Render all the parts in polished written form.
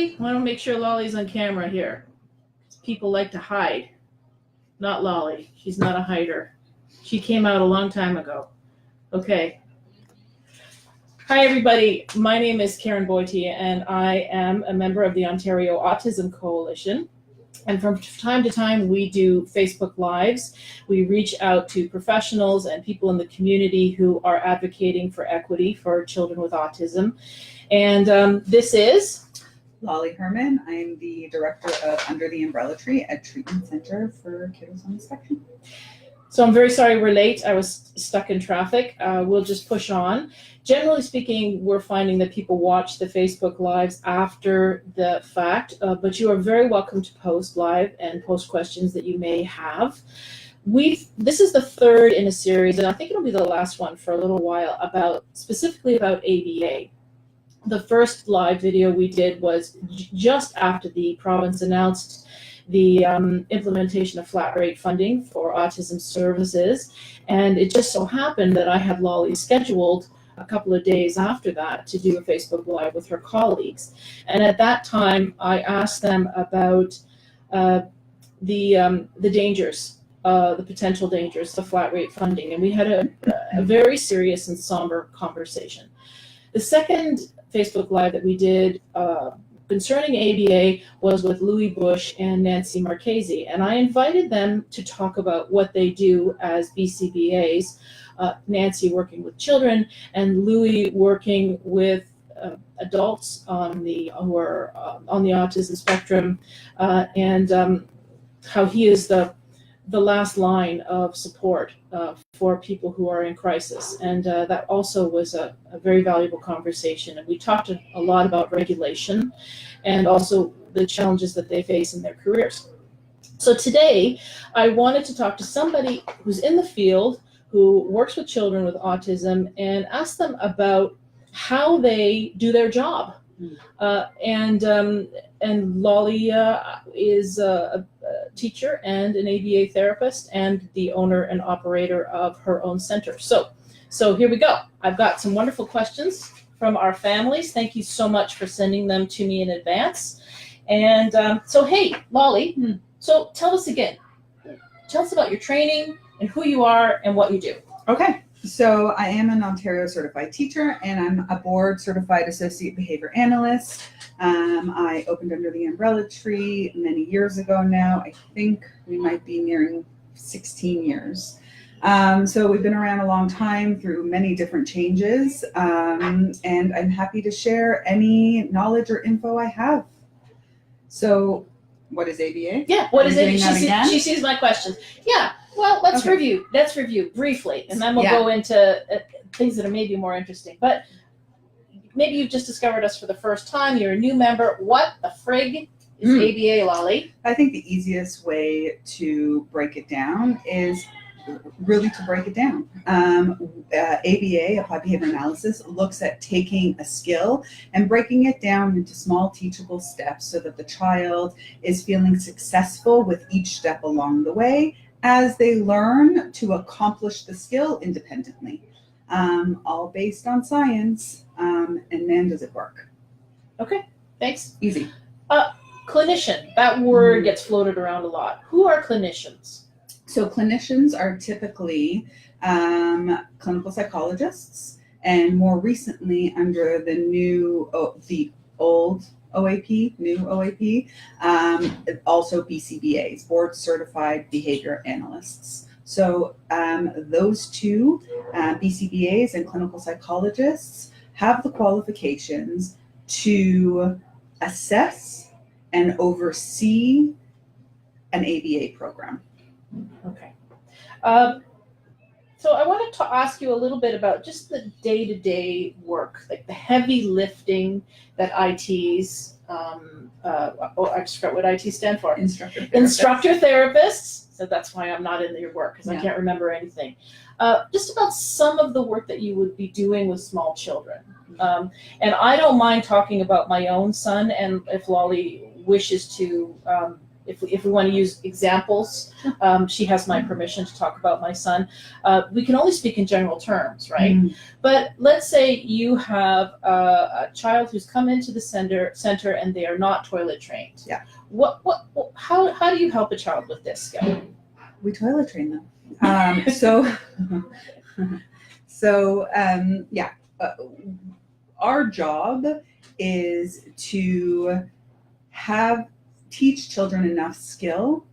Lolly? I want to make sure Lolly's on camera here. People like to hide. Not Lolly. She's not a hider. She came out a long time ago. Okay. Hi, everybody. My name is Karen Boite, and I am a member of the Ontario Autism Coalition. And from time to time, we do Facebook Lives. We reach out to professionals and people in the community who are advocating for equity for children with autism. And this is Lolly Herman. I'm the director of Under the Umbrella Tree at Treatment Center for Kiddos on the Spectrum. So I'm very sorry we're late. I was stuck in traffic. We'll just push on. Generally speaking, we're finding that people watch the Facebook Lives after the fact, but you are very welcome to post live and post questions that you may have. This is the third in a series, and I think it'll be the last one for a little while, specifically about ABA. The first live video we did was just after the province announced the implementation of flat rate funding for autism services, and it just so happened that I had Lolly scheduled a couple of days after that to do a Facebook Live with her colleagues. And at that time, I asked them about the dangers, the potential dangers of flat rate funding, and we had a very serious and somber conversation. The second Facebook Live that we did concerning ABA was with Louis Bush and Nancy Marchese, and I invited them to talk about what they do as BCBAs, Nancy working with children and Louis working with adults who are on the autism spectrum, and how he is the last line of support for people who are in crisis. And that also was a very valuable conversation. And we talked a lot about regulation and also the challenges that they face in their careers. So today, I wanted to talk to somebody who's in the field, who works with children with autism, and ask them about how they do their job. And Lolly is a teacher and an ABA therapist and the owner and operator of her own center. So here we go. I've got some wonderful questions from our families. Thank you so much for sending them to me in advance. And so, hey, Lolly, so tell us again. Tell us about your training and who you are and what you do. Okay, so I am an Ontario certified teacher, and I'm a board certified associate behavior analyst. I opened Under the Umbrella Tree many years ago now. I think we might be nearing 16 years. So we've been around a long time through many different changes, and I'm happy to share any knowledge or info I have. So what is ABA? Yeah, what is ABA? She sees my questions. Yeah. Well, let's review. Let's review briefly, and then we'll go into things that are maybe more interesting. But maybe you've just discovered us for the first time. You're a new member. What the frig is ABA, Lolly? I think the easiest way to break it down is really to break it down. ABA, Applied Behavior Analysis, looks at taking a skill and breaking it down into small teachable steps so that the child is feeling successful with each step along the way as they learn to accomplish the skill independently, all based on science. And man, does it work. Okay, thanks. Easy. Clinician, that word gets floated around a lot. Who are clinicians? So clinicians are typically clinical psychologists, and more recently under the old OAP, new OAP, also BCBAs, board certified behavior analysts. So those two, BCBAs and clinical psychologists, have the qualifications to assess and oversee an ABA program. Okay. So I wanted to ask you a little bit about just the day-to-day work, like the heavy lifting that ITs, I just forgot what IT stand for. Instructor therapists. So that's why I'm not in your work, because I can't remember anything. Just about some of the work that you would be doing with small children. And I don't mind talking about my own son, and if Lolly wishes to if we want to use examples, she has my permission to talk about my son. We can only speak in general terms, right? But let's say you have a child who's come into the center and they are not toilet trained. Yeah. How do you help a child with this skill? We toilet train them. Our job is to teach children enough skill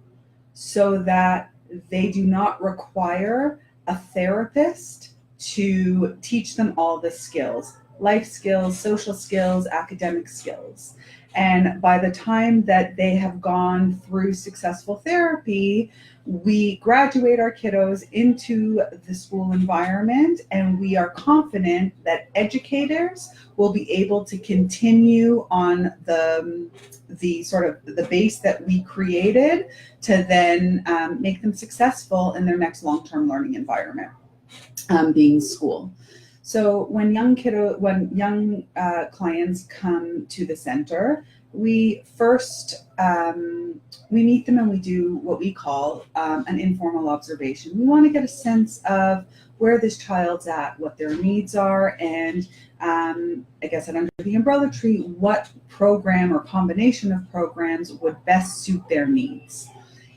so that they do not require a therapist to teach them all the skills, life skills, social skills, academic skills. And by the time that they have gone through successful therapy, we graduate our kiddos into the school environment, and we are confident that educators will be able to continue on the sort of the base that we created to then make them successful in their next long-term learning environment, being school. So when young clients come to the center, we first we meet them and we do what we call an informal observation. We want to get a sense of where this child's at, what their needs are, and I guess under the umbrella tree, what program or combination of programs would best suit their needs.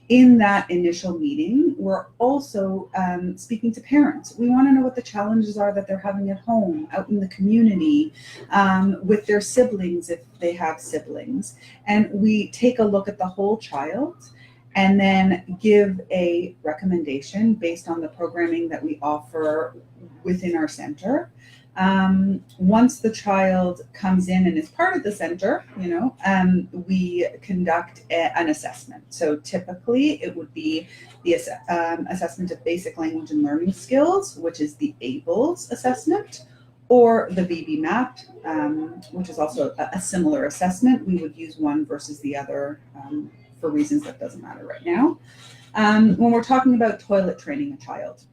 In that initial meeting, we're also speaking to parents. We want to know what the challenges are that they're having at home, out in the community, with their siblings if they have siblings. And we take a look at the whole child and then give a recommendation based on the programming that we offer within our center. Once the child comes in and is part of the center, we conduct an assessment. So typically it would be the assessment of basic language and learning skills, which is the ABLS assessment, or the VB-MAP, which is also a similar assessment. We would use one versus the other for reasons that doesn't matter right now. When we're talking about toilet training a child,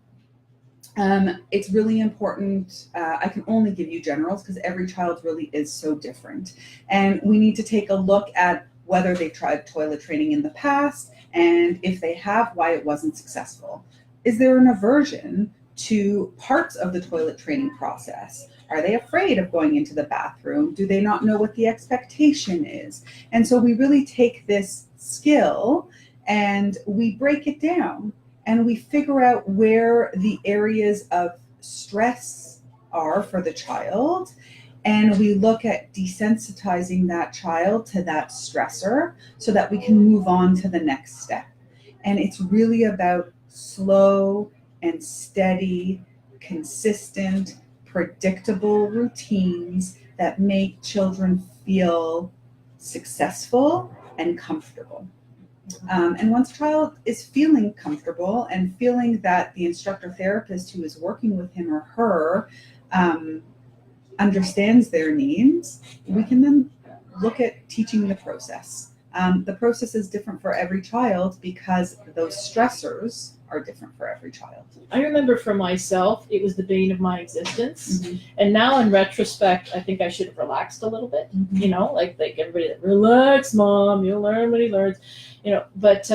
it's really important. I can only give you generals because every child really is so different. And we need to take a look at whether they tried toilet training in the past, and if they have, why it wasn't successful. Is there an aversion to parts of the toilet training process? Are they afraid of going into the bathroom? Do they not know what the expectation is? And so we really take this skill and we break it down. And we figure out where the areas of stress are for the child. And we look at desensitizing that child to that stressor so that we can move on to the next step. And it's really about slow and steady, consistent, predictable routines that make children feel successful and comfortable. And once a child is feeling comfortable and feeling that the instructor therapist who is working with him or her understands their needs, we can then look at teaching the process. The process is different for every child because those stressors are different for every child. I remember for myself, it was the bane of my existence. Mm-hmm. And now in retrospect, I think I should have relaxed a little bit, like everybody, relax, mom, you'll learn when he learns, but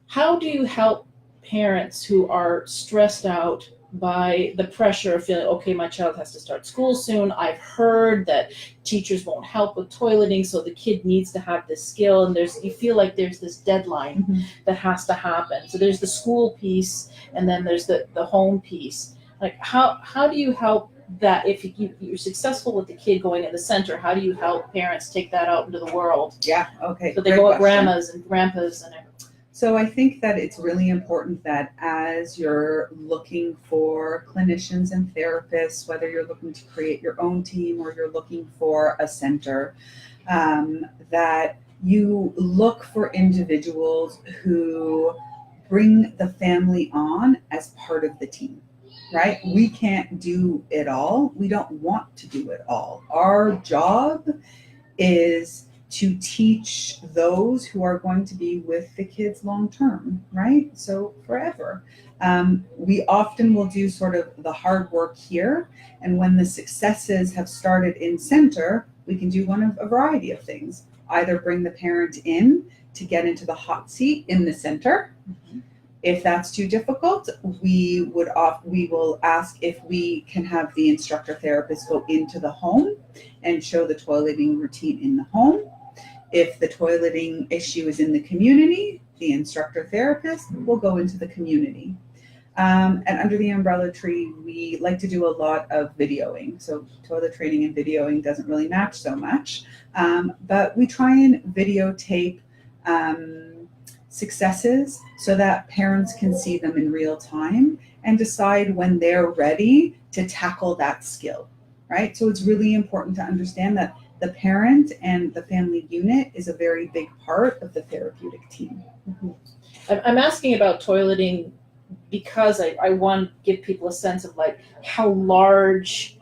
how do you help parents who are stressed out by the pressure of feeling, okay, my child has to start school soon. I've heard that teachers won't help with toileting, so the kid needs to have this skill, and you feel like there's this deadline that has to happen. So there's the school piece, and then there's the home piece. Like how do you help that if you're successful with the kid going in the center? How do you help parents take that out into the world? Yeah, okay. So they go at grandmas and grandpas and everything. So I think that it's really important that as you're looking for clinicians and therapists, whether you're looking to create your own team or you're looking for a center, that you look for individuals who bring the family on as part of the team, right? We can't do it all. We don't want to do it all. Our job is to teach those who are going to be with the kids long term, right? So forever. We often will do sort of the hard work here, and when the successes have started in center, we can do one of a variety of things. Either bring the parent in to get into the hot seat in the center. If that's too difficult, we will ask if we can have the instructor therapist go into the home and show the toileting routine in the home. If the toileting issue is in the community, the instructor therapist will go into the community. And under the umbrella tree, we like to do a lot of videoing. So toilet training and videoing doesn't really match so much, but we try and videotape successes so that parents can see them in real time and decide when they're ready to tackle that skill, right? So it's really important to understand that the parent and the family unit is a very big part of the therapeutic team. I'm asking about toileting because I want to give people a sense of like how much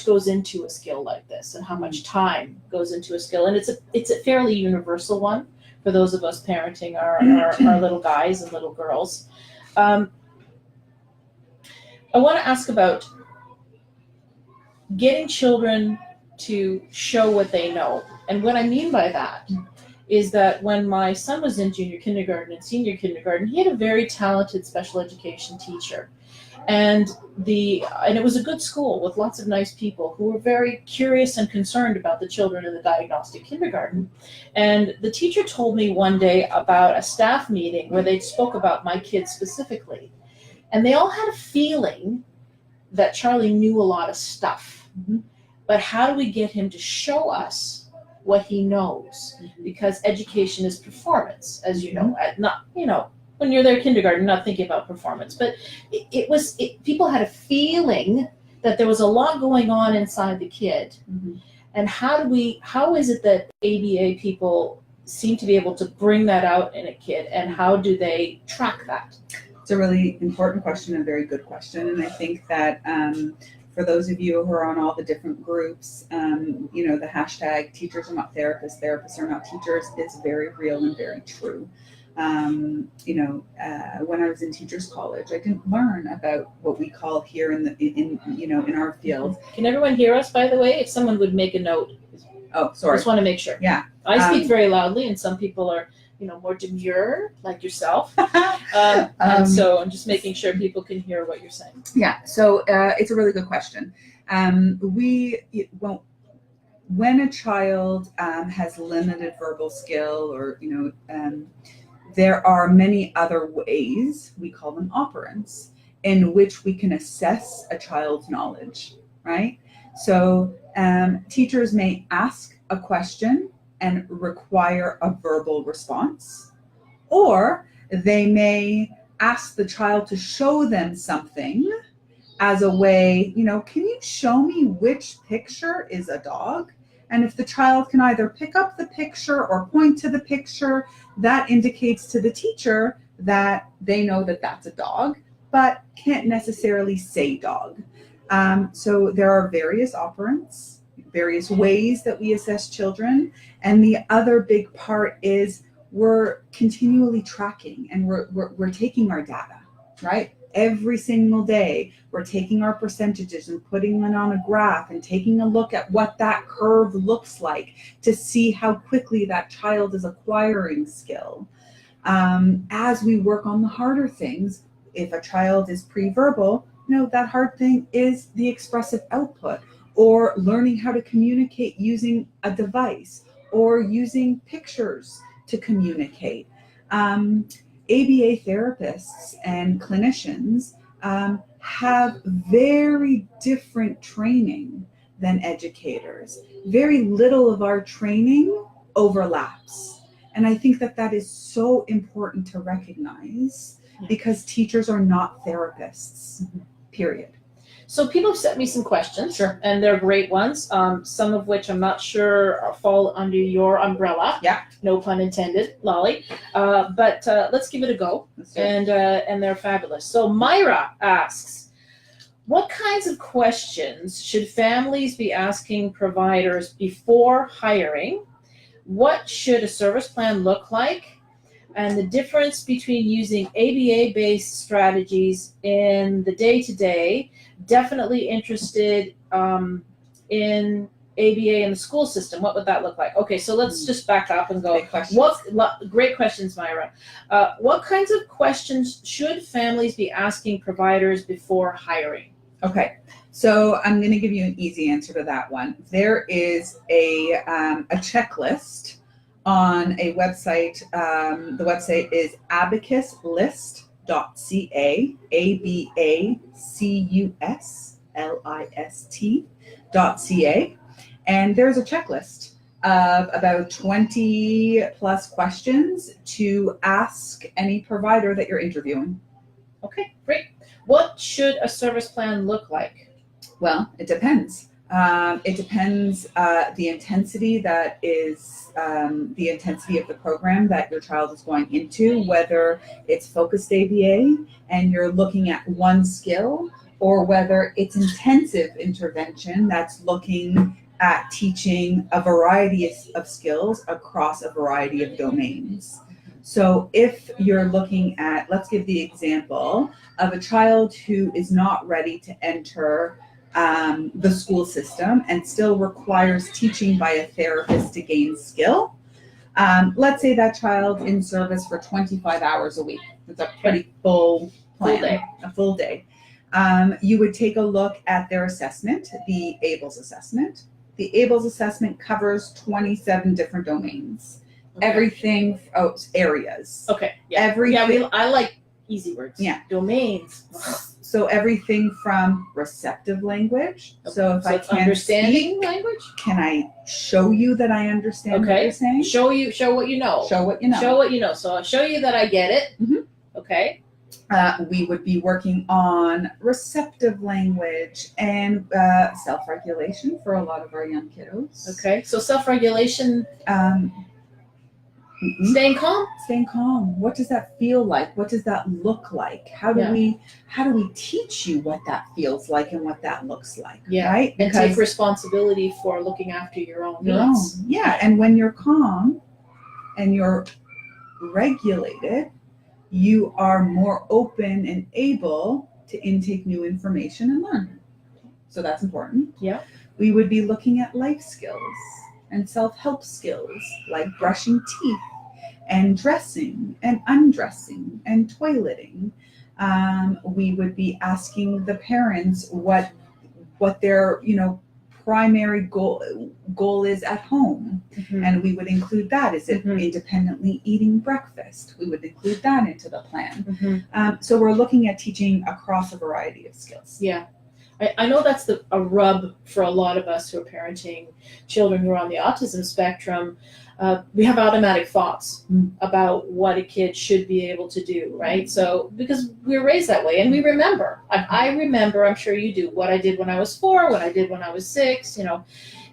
goes into a skill like this and how much time goes into a skill, and it's a fairly universal one for those of us parenting our little guys and little girls. I want to ask about getting children to show what they know, and what I mean by that is that when my son was in junior kindergarten and senior kindergarten, he had a very talented special education teacher. And it was a good school with lots of nice people who were very curious and concerned about the children in the diagnostic kindergarten. And the teacher told me one day about a staff meeting where they spoke about my kids specifically. And they all had a feeling that Charlie knew a lot of stuff. But how do we get him to show us what he knows? Because education is performance, as you know. When you're there kindergarten, not thinking about performance, but people had a feeling that there was a lot going on inside the kid. And how is it that ABA people seem to be able to bring that out in a kid, and how do they track that? It's a really important question, a very good question. And I think that for those of you who are on all the different groups, the hashtag teachers are not therapists, therapists are not teachers is very real and very true. When I was in teachers college, I didn't learn about what we call here in our field. Can everyone hear us, by the way? If someone would make a note. Oh, sorry. I just want to make sure. Yeah. I speak very loudly, and some people are, more demure, like yourself. And so I'm just making sure people can hear what you're saying. Yeah. So it's a really good question. When a child has limited verbal skill, or there are many other ways, we call them operants, in which we can assess a child's knowledge, right? So teachers may ask a question and require a verbal response, or they may ask the child to show them something as a way, can you show me which picture is a dog? And if the child can either pick up the picture or point to the picture, that indicates to the teacher that they know that that's a dog, but can't necessarily say dog. So there are various operants, various ways that we assess children. And the other big part is we're continually tracking, and we're taking our data, right? Every single day, we're taking our percentages and putting them on a graph and taking a look at what that curve looks like to see how quickly that child is acquiring skill. As we work on the harder things, if a child is pre-verbal, that hard thing is the expressive output, or learning how to communicate using a device, or using pictures to communicate. ABA therapists and clinicians have very different training than educators. Very little of our training overlaps. And I think that is so important to recognize, because teachers are not therapists, period. So people have sent me some questions, Sure. And they're great ones, some of which I'm not sure fall under your umbrella. Yeah. No pun intended, Lolly. But let's give it a go. And they're fabulous. So Myra asks, what kinds of questions should families be asking providers before hiring? What should a service plan look like? And the difference between using ABA-based strategies in the day-to-day. Definitely interested in ABA in the school system, what would that look like? Okay, so let's just back up and go. Big questions. Great questions, Myra. What kinds of questions should families be asking providers before hiring? Okay, so I'm going to give you an easy answer to that one. There is a checklist on a website. The website is abacuslist.ca, abacuslist.ca, and there's a checklist of about 20 plus questions to ask any provider that you're interviewing. Okay, great. What should a service plan look like? Well, it depends. It depends the intensity that is the intensity of the program that your child is going into, whether it's focused ABA and you're looking at one skill, or whether it's intensive intervention that's looking at teaching a variety of skills across a variety of domains. So if you're looking at, let's give the example of a child who is not ready to enter the school system and still requires teaching by a therapist to gain skill. Let's say that child's in service for 25 hours a week. That's a pretty full plan, a full day. You would take a look at their assessment, the ABLES assessment. The ABLES assessment covers 27 different domains. Okay. Everything, areas. Okay. Yeah. Everything. I like easy words. Yeah. Domains. So everything from receptive language. Okay. So if I it's can't understanding speak, language. can I show you that I understand what you're saying? Show what you know. Show what you know. Show what you know. So I'll show you that I get it. Mhm. Okay. We would be working on receptive language and self-regulation for a lot of our young kiddos. Okay. So self-regulation. Staying calm. Staying calm. What does that feel like? What does that look like? How do we teach you what that feels like and what that looks like? Yeah. Right? And take responsibility for looking after your own your needs. own. Yeah. And when you're calm and you're regulated, you are more open and able to intake new information and learn. So that's important. Yeah. We would be looking at life skills and self-help skills like brushing teeth and dressing and undressing and toileting. We would be asking the parents what their primary goal is at home. Mm-hmm. And we would include that. Is it independently eating breakfast? We would include that into the plan. Mm-hmm. So we're looking at teaching across a variety of skills. Yeah. I know that's a rub for a lot of us who are parenting children who are on the autism spectrum. We have automatic thoughts about what a kid should be able to do, right? So because we were raised that way and we remember. I remember, I'm sure you do, what I did when I was 4, what I did when I was 6,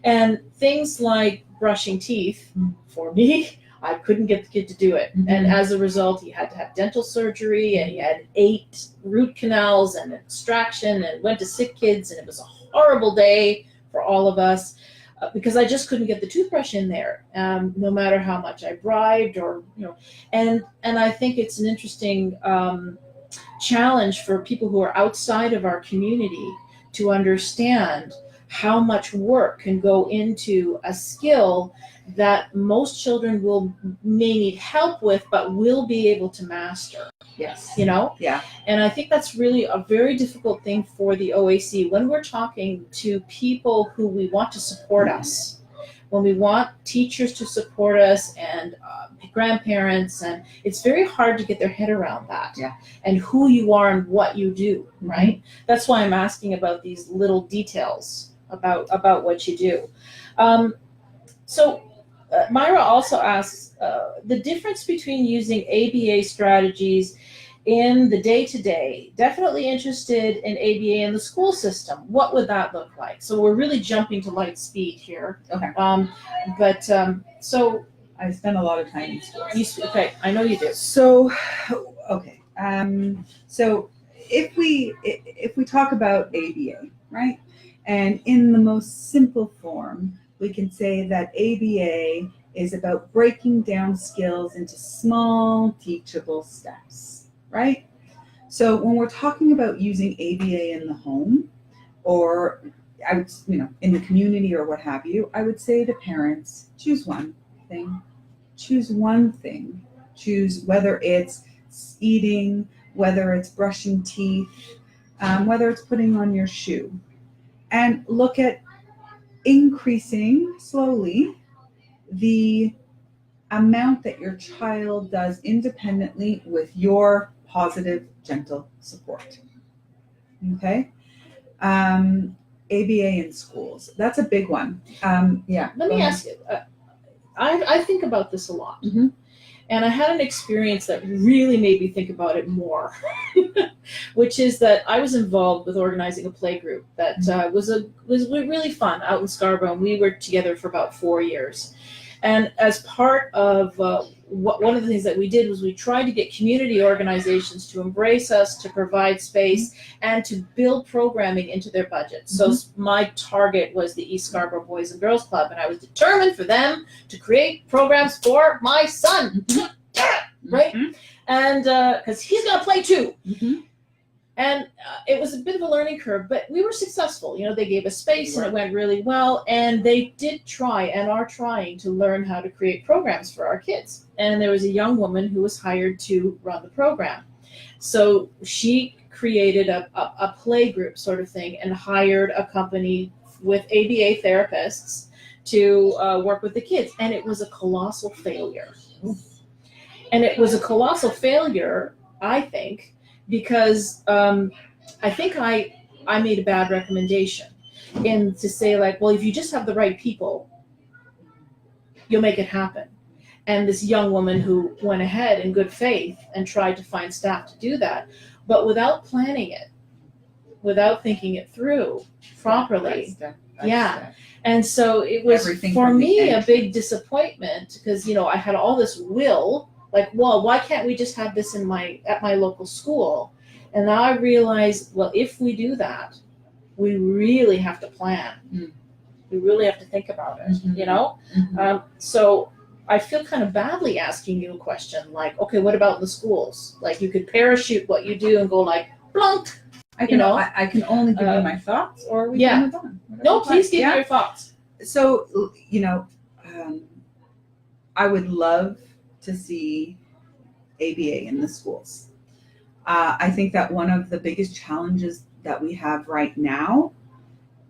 and things like brushing teeth for me, I couldn't get the kid to do it. Mm-hmm. And as a result, he had to have dental surgery and he had 8 root canals and extraction and went to sick kids. And it was a horrible day for all of us because I just couldn't get the toothbrush in there, no matter how much I bribed and I think it's an interesting challenge for people who are outside of our community to understand how much work can go into a skill that most children may need help with, but will be able to master. Yes. Yeah. And I think that's really a very difficult thing for the OAC when we're talking to people who we want to support us, when we want teachers to support us and grandparents, and it's very hard to get their head around that. Yeah. And who you are and what you do, right? That's why I'm asking about these little details about what you do. So Myra also asks the difference between using ABA strategies in the day-to-day. Definitely interested in ABA in the school system. What would that look like? So we're really jumping to light speed here. Okay. So I spend a lot of time in schools. Okay, I know you do. So, okay. So if we talk about ABA, right? And in the most simple form, we can say that ABA is about breaking down skills into small, teachable steps, right? So when we're talking about using ABA in the home or I would, in the community or what have you, I would say to parents, choose one thing. Choose one thing. Choose whether it's eating, whether it's brushing teeth, whether it's putting on your shoe. And look at increasing slowly the amount that your child does independently with your positive, gentle support. Okay? ABA in schools. That's a big one. Yeah. Let me ask you, I think about this a lot. Mhm. And I had an experience that really made me think about it more, which is that I was involved with organizing a play group that was really fun out in Scarborough. And we were together for about 4 years. And as part of one of the things that we did was we tried to get community organizations to embrace us, to provide space, and to build programming into their budget. So my target was the East Scarborough Boys and Girls Club, and I was determined for them to create programs for my son, right? And because he's going to play too. And it was a bit of a learning curve, but we were successful. They gave us space and it went really well. And they did try and are trying to learn how to create programs for our kids. And there was a young woman who was hired to run the program. So she created a play group sort of thing and hired a company with ABA therapists to work with the kids. And it was a colossal failure. And it was a colossal failure, I think, because I think I made a bad recommendation to say, like, well, if you just have the right people, you'll make it happen. And this young woman who went ahead in good faith and tried to find staff to do that, but without planning it, without thinking it through properly. Yeah. And so it was, for me, a big disappointment because, I had all this will. Like, well, why can't we just have this at my local school? And now I realized, well, if we do that, we really have to plan. We really have to think about it, So I feel kind of badly asking you a question like, okay, what about the schools? Like, you could parachute what you do and go like, plunk. I can only give you my thoughts, or we can move on. No, please give me your thoughts. So, I would love to see ABA in the schools. I think that one of the biggest challenges that we have right now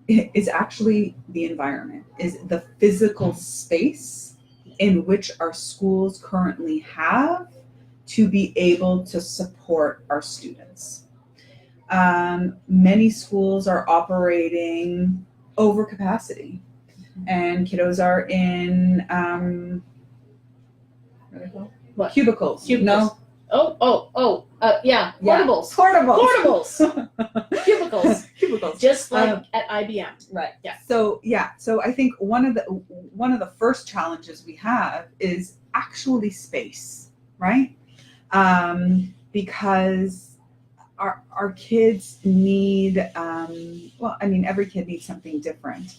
is actually the environment, is the physical space in which our schools currently have to be able to support our students. Many schools are operating over capacity, and kiddos are in what? Cubicles. No. Yeah. Portables. Portables. Cubicles. Just like at IBM. Right. Yeah. So I think one of the first challenges we have is actually space, right? Because our kids need every kid needs something different,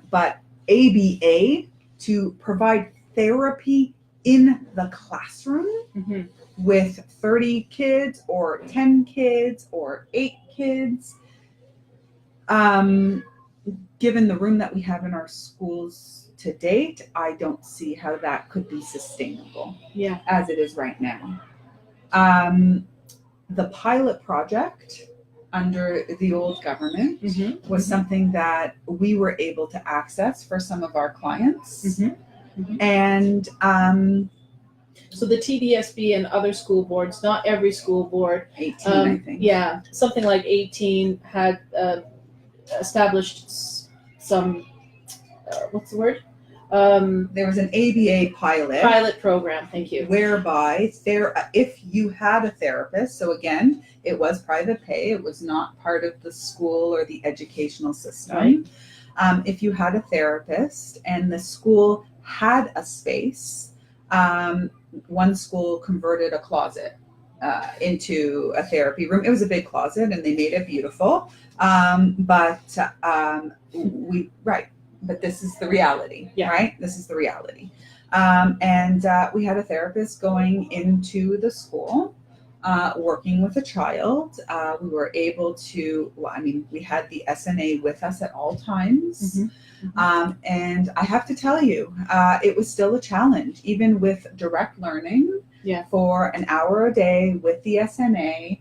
but ABA to provide therapy in the classroom with 30 kids or 10 kids or 8 kids, given the room that we have in our schools to date, I don't see how that could be sustainable as it is right now. The pilot project under the old government was something that we were able to access for some of our clients. And so the TDSB and other school boards, not every school board, 18, I think. Yeah, something like 18 had established some, what's the word? There was an ABA pilot program, thank you. Whereby if you had a therapist, so again, it was private pay, it was not part of the school or the educational system. Right. If you had a therapist and the school had a space, one school converted a closet into a therapy room. It was a big closet and they made it beautiful. But this is the reality, right? This is the reality. And we had a therapist going into the school working with a child. We were able to, we had the SNA with us at all times. And I have to tell you, it was still a challenge, even with direct learning for an hour a day with the SNA,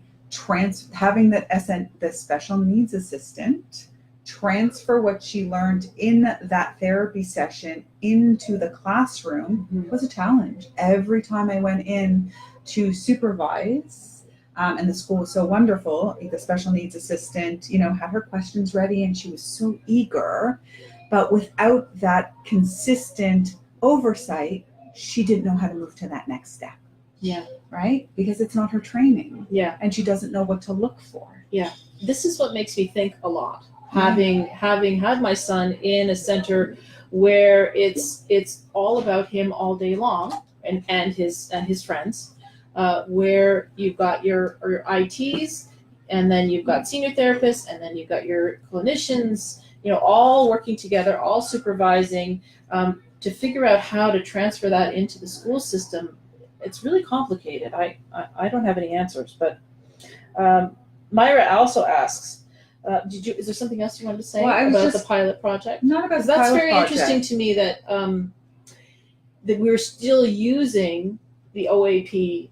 having the special needs assistant transfer what she learned in that therapy session into the classroom was a challenge. Every time I went in to supervise, and the school was so wonderful, the special needs assistant, had her questions ready and she was so eager, but without that consistent oversight, she didn't know how to move to that next step. Yeah. Right? Because it's not her training. Yeah. And she doesn't know what to look for. Yeah. This is what makes me think a lot. Having had my son in a center where it's all about him all day long and his friends, where you've got your ITs, and then you've got senior therapists, and then you've got your clinicians, all working together, all supervising, to figure out how to transfer that into the school system. It's really complicated. I don't have any answers, but Myra also asks, is there something else you wanted to say about the pilot project? Not about the that's pilot very project. Interesting to me that that we're still using the OAP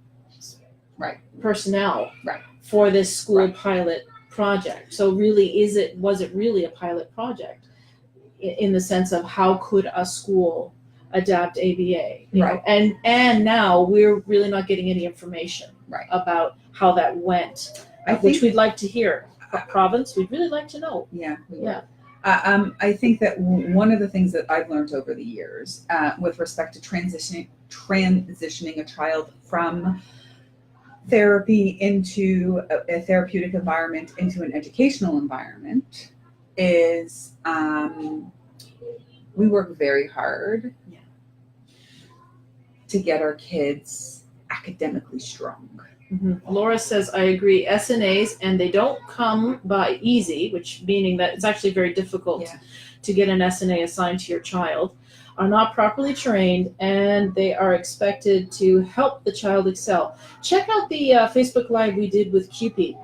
personnel for this school pilot project. So really, was it really a pilot project in the sense of how could a school adapt ABA? And now we're really not getting any information about how that went, which we'd like to hear. Province, we'd really like to know. I think that one of the things that I've learned over the years with respect to transitioning a child from therapy into a therapeutic environment into an educational environment is we work very hard to get our kids academically strong. Laura says, I agree. SNAs, and they don't come by easy, which meaning that it's actually very difficult to get an SNA assigned to your child, are not properly trained, and they are expected to help the child excel. Check out the Facebook Live we did with QP.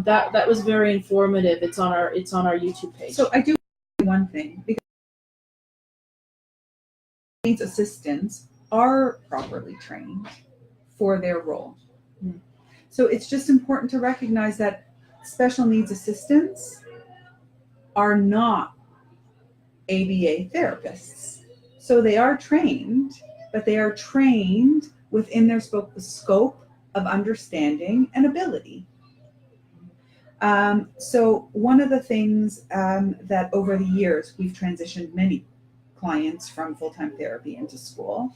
That was very informative. It's on our YouTube page. So I do one thing, because needs assistants are properly trained for their role. So it's just important to recognize that special needs assistants are not ABA therapists. So they are trained, but they are trained within their scope of understanding and ability. So one of the things that over the years, we've transitioned many clients from full-time therapy into school.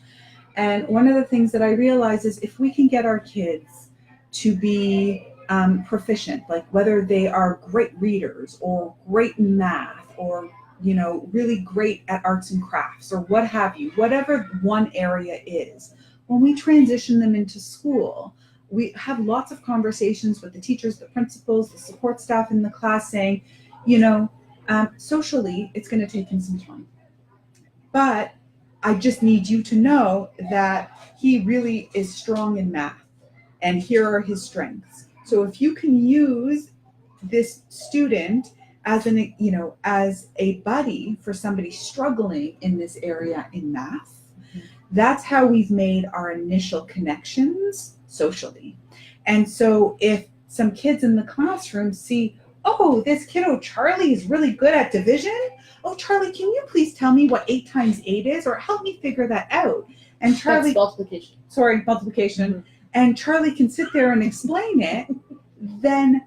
And one of the things that I realize is if we can get our kids to be proficient, like whether they are great readers or great in math or really great at arts and crafts or what have you, whatever one area is, when we transition them into school, we have lots of conversations with the teachers, the principals, the support staff in the class saying, socially, it's going to take him some time. But I just need you to know that he really is strong in math, and here are his strengths. So if you can use this student as as a buddy for somebody struggling in this area in math, that's how we've made our initial connections socially. And so if some kids in the classroom see, oh, this kiddo Charlie is really good at division. Oh, Charlie, can you please tell me what 8 times 8 is, or help me figure that out? And Charlie, that's multiplication. Sorry, multiplication. And Charlie can sit there and explain it. Then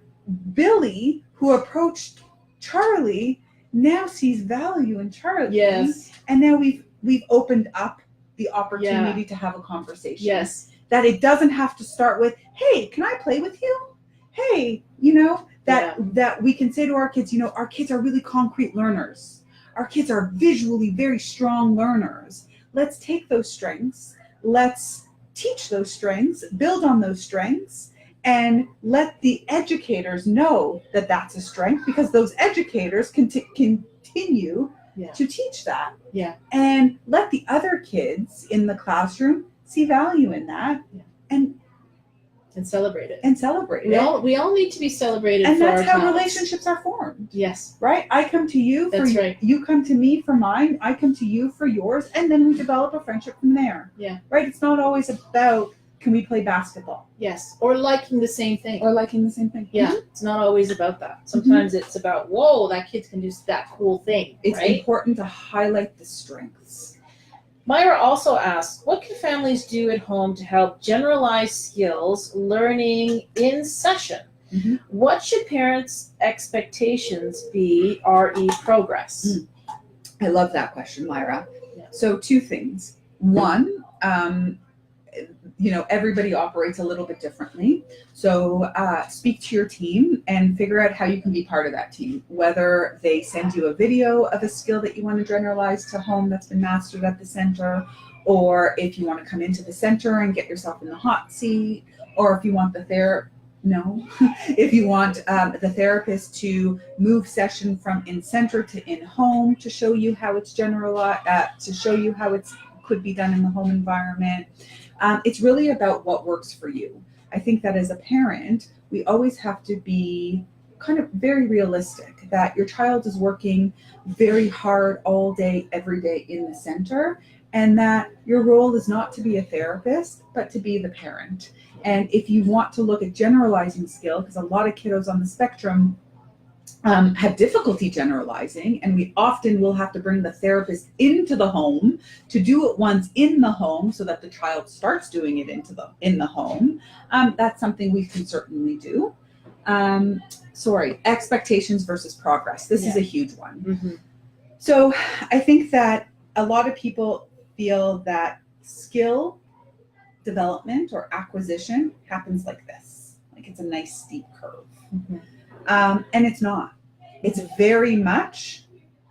Billy, who approached Charlie, now sees value in Charlie. Yes. And now we've opened up the opportunity to have a conversation. Yes. That it doesn't have to start with, hey, can I play with you? Hey, that we can say to our kids, our kids are really concrete learners. Our kids are visually very strong learners. Let's take those strengths. Let's teach those strengths, build on those strengths, and let the educators know that that's a strength, because those educators can continue to teach that. And let the other kids in the classroom see value in that. And And celebrate it. and celebrate We it. all need to be celebrated And for that's our how talents. relationships are formed. Yes. Right? I come to you for That's right. you come to me for mine, I come to you for yours, and then we develop a friendship from there. Yeah. Right? It's not always about can we play basketball Yes. Or liking the same thing. or liking the same thing. Yeah. It's not always about that. Sometimes it's about, whoa, that kid can do that cool thing. It's right? important to highlight the strengths. Myra also asks, what can families do at home to help generalize skills learning in session? Mhm. What should parents' expectations be, RE progress? I love that question, Myra. Yeah. So 2 things. One, everybody operates a little bit differently. So speak to your team and figure out how you can be part of that team. Whether they send you a video of a skill that you want to generalize to home that's been mastered at the center, or if you want to come into the center and get yourself in the hot seat, or if you want the therapist to move session from in center to in home to show you how it's to show you how it's could be done in the home environment. It's really about what works for you. I think that as a parent, we always have to be kind of very realistic that your child is working very hard all day, every day in the center, and that your role is not to be a therapist, but to be the parent. And if you want to look at generalizing skill, because a lot of kiddos on the spectrum have difficulty generalizing, and we often will have to bring the therapist into the home to do it once in the home so that the child starts doing it in the home. That's something we can certainly do. Expectations versus progress. This is a huge one. Mm-hmm. So I think that a lot of people feel that skill development or acquisition happens like this. Like it's a nice steep curve. Mm-hmm. And it's not. It's very much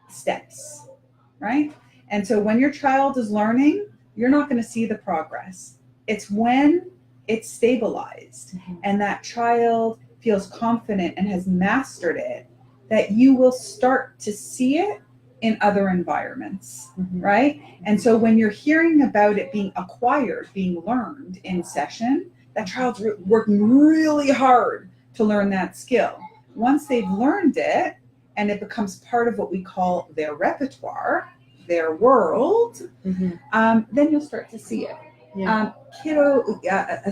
steps, right? And so when your child is learning, you're not going to see the progress. It's when it's stabilized and that child feels confident and has mastered it that you will start to see it in other environments, right? And so when you're hearing about it being acquired, being learned in session, that child's working really hard to learn that skill. Once they've learned it and it becomes part of what we call their repertoire, their world, then you'll start to see it. Yeah.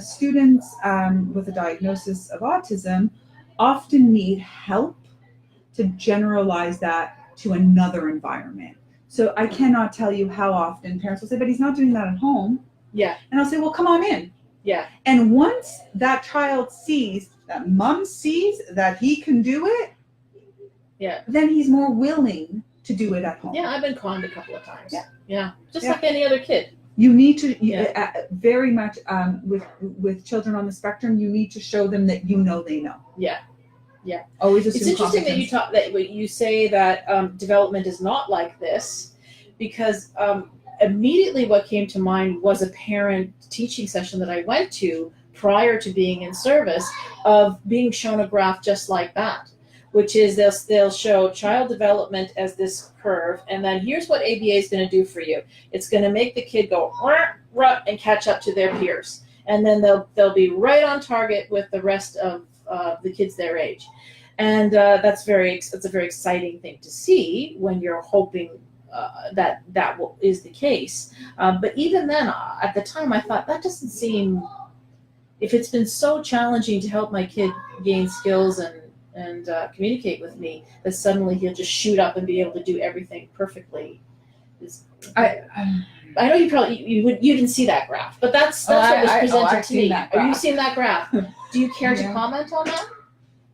Students with a diagnosis of autism often need help to generalize that to another environment. So I cannot tell you how often parents will say, but he's not doing that at home. Yeah. And I'll say, well, come on in. Yeah. And once that child sees, that mom sees that he can do it, then he's more willing to do it at home. Yeah, I've been conned a couple of times. Yeah. Just like any other kid. You need to very much with children on the spectrum, you need to show them that you know they know. Yeah. Always assume It's interesting competence. that you say that development is not like this, because immediately what came to mind was a parent teaching session that I went to prior to being in service of being shown a graph just like that, which is they'll show child development as this curve, and then here's what ABA is going to do for you. It's going to make the kid go and catch up to their peers, and then they'll be right on target with the rest of the kids their age, and that's a very exciting thing to see when you're hoping that is the case. But even then, at the time, I thought that doesn't seem. If it's been so challenging to help my kid gain skills and communicate with me, that suddenly he'll just shoot up and be able to do everything perfectly. I know you didn't see that graph, but that's what was presented to me. Have you seen that graph? Do you care to comment on that?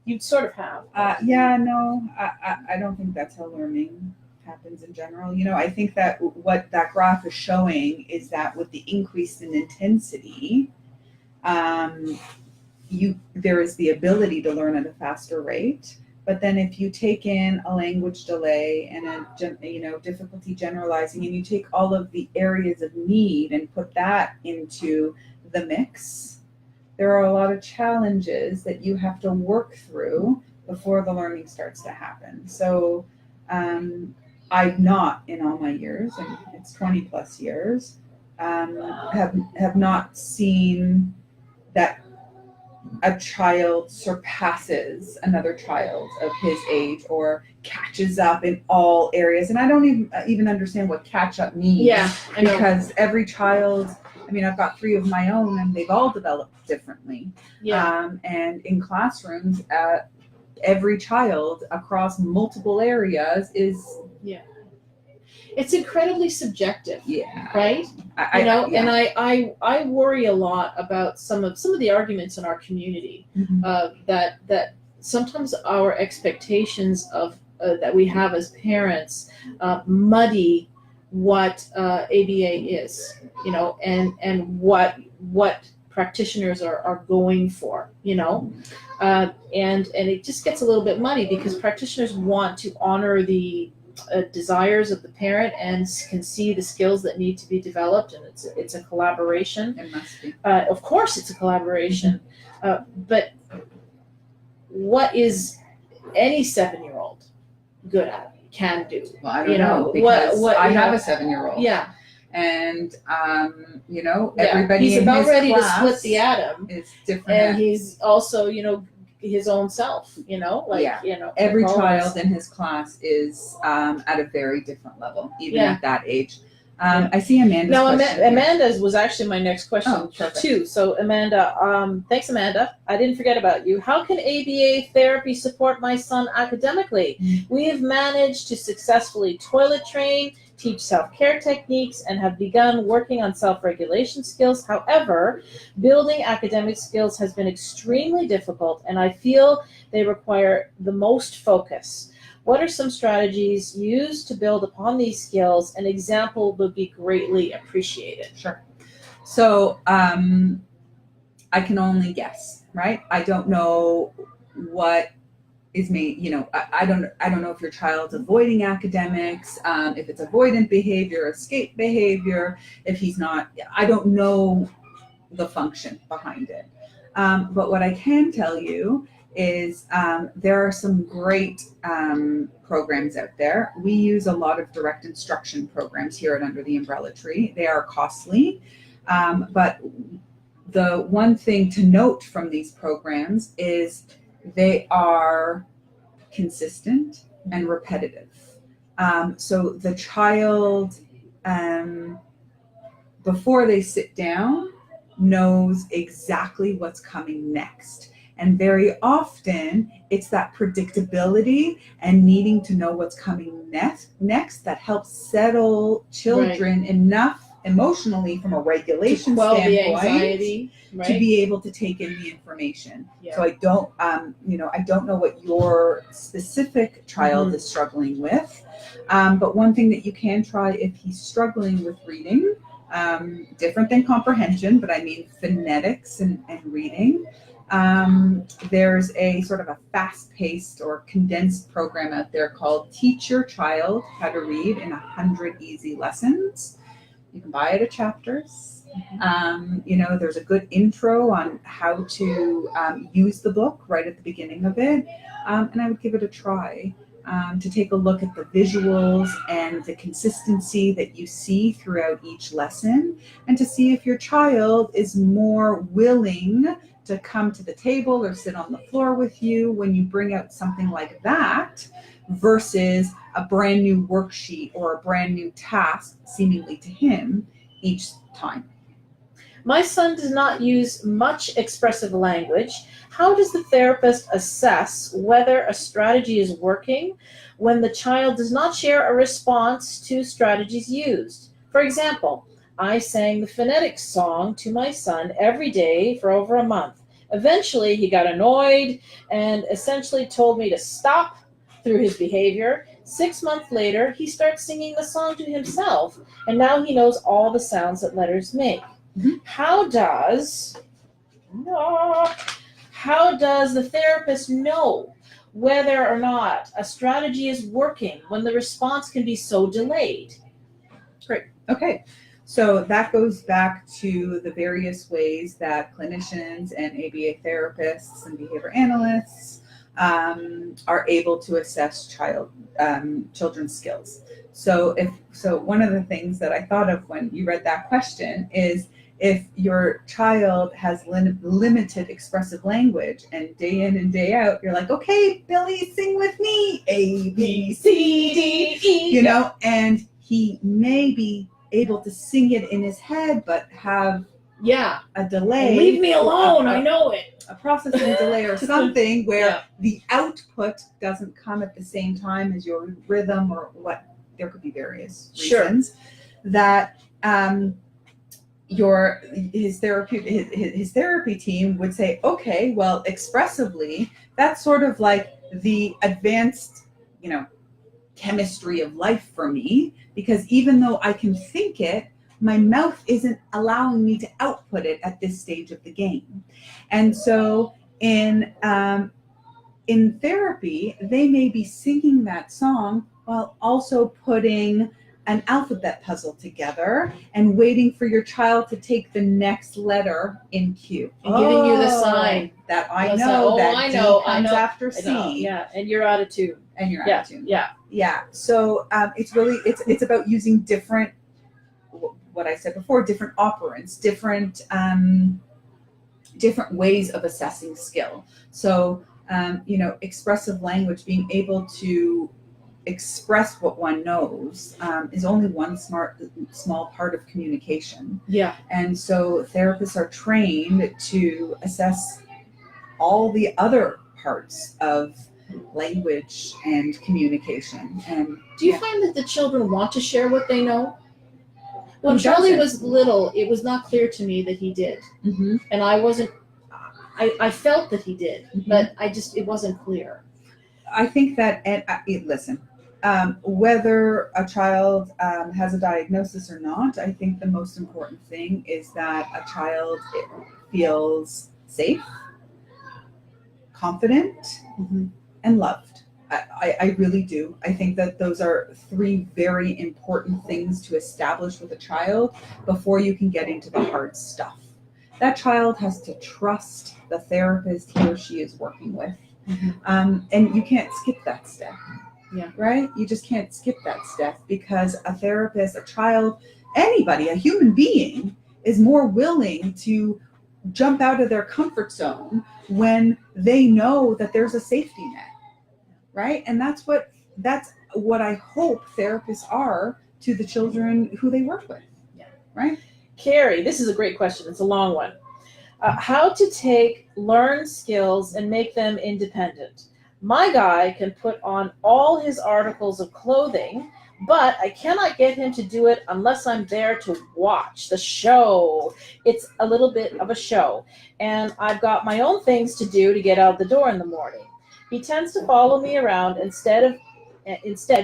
You sort of have. No, I don't think that's how learning happens in general. I think that what that graph is showing is that with the increase in intensity, there is the ability to learn at a faster rate. But then if you take in a language delay and a difficulty generalizing, and you take all of the areas of need and put that into the mix, there are a lot of challenges that you have to work through before the learning starts to happen. So I've not, in all my years, and it's 20 plus years, have not seen that a child surpasses another child of his age or catches up in all areas. And I don't even understand what catch up means. Yeah, I know. Because every child, I mean, I've got 3 of my own and they've all developed differently. Yeah. And in classrooms, every child across multiple areas is. Yeah. It's incredibly subjective. Yeah. Right? Yeah. And I worry a lot about some of the arguments in our community, that sometimes our expectations of that we have as parents muddy what ABA is, and what practitioners are going for, and it just gets a little bit muddy because practitioners want to honor the desires of the parent and can see the skills that need to be developed, and it's a collaboration. It must be. Of course, it's a collaboration, but what is any 7-year-old good at, can do? Well, I don't know, because I have a 7-year-old. Yeah. And everybody he's in about his ready to class split the atom, is different, and he's also his own self, every child in his class is at a very different level, even at that age. I see Amanda's question. Amanda's was actually my next question too. So Amanda, thanks Amanda. I didn't forget about you. How can ABA therapy support my son academically? We have managed to successfully toilet train, teach self-care techniques, and have begun working on self-regulation skills. However, building academic skills has been extremely difficult, and I feel they require the most focus. What are some strategies used to build upon these skills? An example would be greatly appreciated. Sure. So I can only guess, right? I don't know what is made, I don't know if your child's avoiding academics, if it's avoidant behavior, escape behavior, if he's not, I don't know the function behind it. But what I can tell you is there are some great programs out there. We use a lot of direct instruction programs here at Under the Umbrella Tree. They are costly, but the one thing to note from these programs is they are consistent and repetitive. So the child, before they sit down, knows exactly what's coming next. And very often, it's that predictability and needing to know what's coming next that helps settle children enough emotionally from a regulation standpoint the anxiety, to be able to take in the information. Yeah. So I don't, I don't know what your specific child is struggling with, but one thing that you can try if he's struggling with reading, different than comprehension, but I mean phonetics and reading. There's a sort of a fast-paced or condensed program out there called Teach Your Child How to Read in 100 Easy Lessons. You can buy it at Chapters. There's a good intro on how to use the book right at the beginning of it. And I would give it a try to take a look at the visuals and the consistency that you see throughout each lesson, and to see if your child is more willing to come to the table or sit on the floor with you when you bring out something like that versus a brand new worksheet or a brand new task seemingly to him each time. My son does not use much expressive language. How does the therapist assess whether a strategy is working when the child does not share a response to strategies used? For example, I sang the phonetics song to my son every day for over a month. Eventually, he got annoyed and essentially told me to stop through his behavior. 6 months later, he starts singing the song to himself, and now he knows all the sounds that letters make. How does the therapist know whether or not a strategy is working when the response can be so delayed? Great. Okay. So that goes back to the various ways that clinicians and ABA therapists and behavior analysts are able to assess children's skills. So one of the things that I thought of when you read that question is if your child has limited expressive language, and day in and day out, you're like, okay, Billy, sing with me, A, B, C, D, E, you know, and he may be able to sing it in his head, but have a delay. Leave me alone. I know it. A processing delay or something where the output doesn't come at the same time as your rhythm, or what. There could be various reasons that his therapy team would say, okay, well, expressively, that's sort of like the advanced, chemistry of life for me, because even though I can think it, my mouth isn't allowing me to output it at this stage of the game. And so in therapy, they may be singing that song while also putting an alphabet puzzle together and waiting for your child to take the next letter in cue. And giving you the sign. That I know that D comes after C. Yeah, and you're out of tune. Yeah. So it's about using different, what I said before, different operants, different ways of assessing skill. So, expressive language, being able to express what one knows, is only one small part of communication. Yeah. And so therapists are trained to assess all the other parts of language and communication. And do you find that the children want to share what they know? When Charlie was little, it was not clear to me that he did. Mm-hmm. And I felt that he did, but it wasn't clear. I think that, whether a child has a diagnosis or not, I think the most important thing is that a child feels safe, confident, and loved. I really do. I think that those are three very important things to establish with a child before you can get into the hard stuff. That child has to trust the therapist he or she is working with. And you can't skip that step. Yeah. Right? You just can't skip that step, because a therapist, a child, anybody, a human being is more willing to jump out of their comfort zone when they know that there's a safety net. Right? And that's what I hope therapists are to the children who they work with. Yeah. Right? Carrie, this is a great question. It's a long one. How to take learned skills and make them independent. My guy can put on all his articles of clothing, but I cannot get him to do it unless I'm there to watch the show. It's a little bit of a show, and I've got my own things to do to get out the door in the morning. He tends to follow me around instead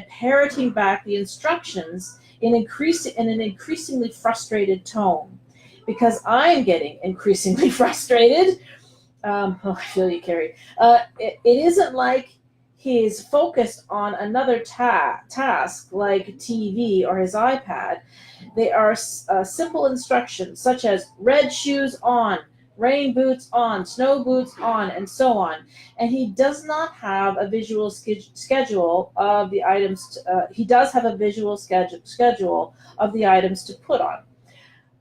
parroting back the instructions in an increasingly frustrated tone. Because I'm getting increasingly frustrated. I feel you, Carrie. It isn't like he's focused on another task like TV or his iPad. They are simple instructions such as red shoes on, rain boots on, snow boots on, and so on. And he does not have a visual schedule of the items. He does have a visual schedule of the items to put on.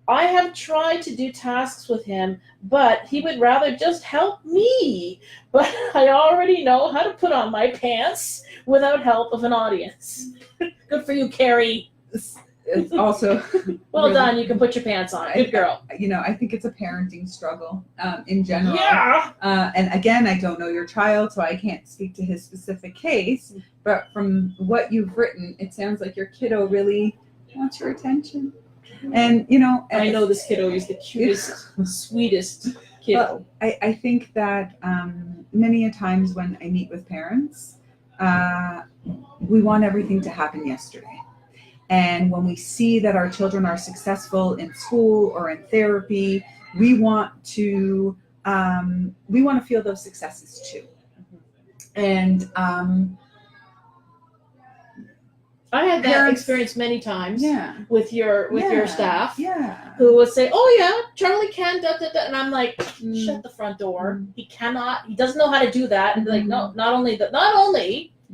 I have tried to do tasks with him, but he would rather just help me. But I already know how to put on my pants without help of an audience. Good for you, Carrie. It's also well really done. You can put your pants on. Good girl. I think it's a parenting struggle in general. Yeah. And again, I don't know your child, so I can't speak to his specific case. But from what you've written, it sounds like your kiddo really wants your attention. And I know this kiddo is the cutest, sweetest kiddo. I think that many a times when I meet with parents, we want everything to happen yesterday. And when we see that our children are successful in school or in therapy, we want to feel those successes too. And I had that experience many times with your staff, who would say, "Oh yeah, Charlie can da da da," and I'm like, "Shut the front door. He cannot. He doesn't know how to do that." And like, no, not only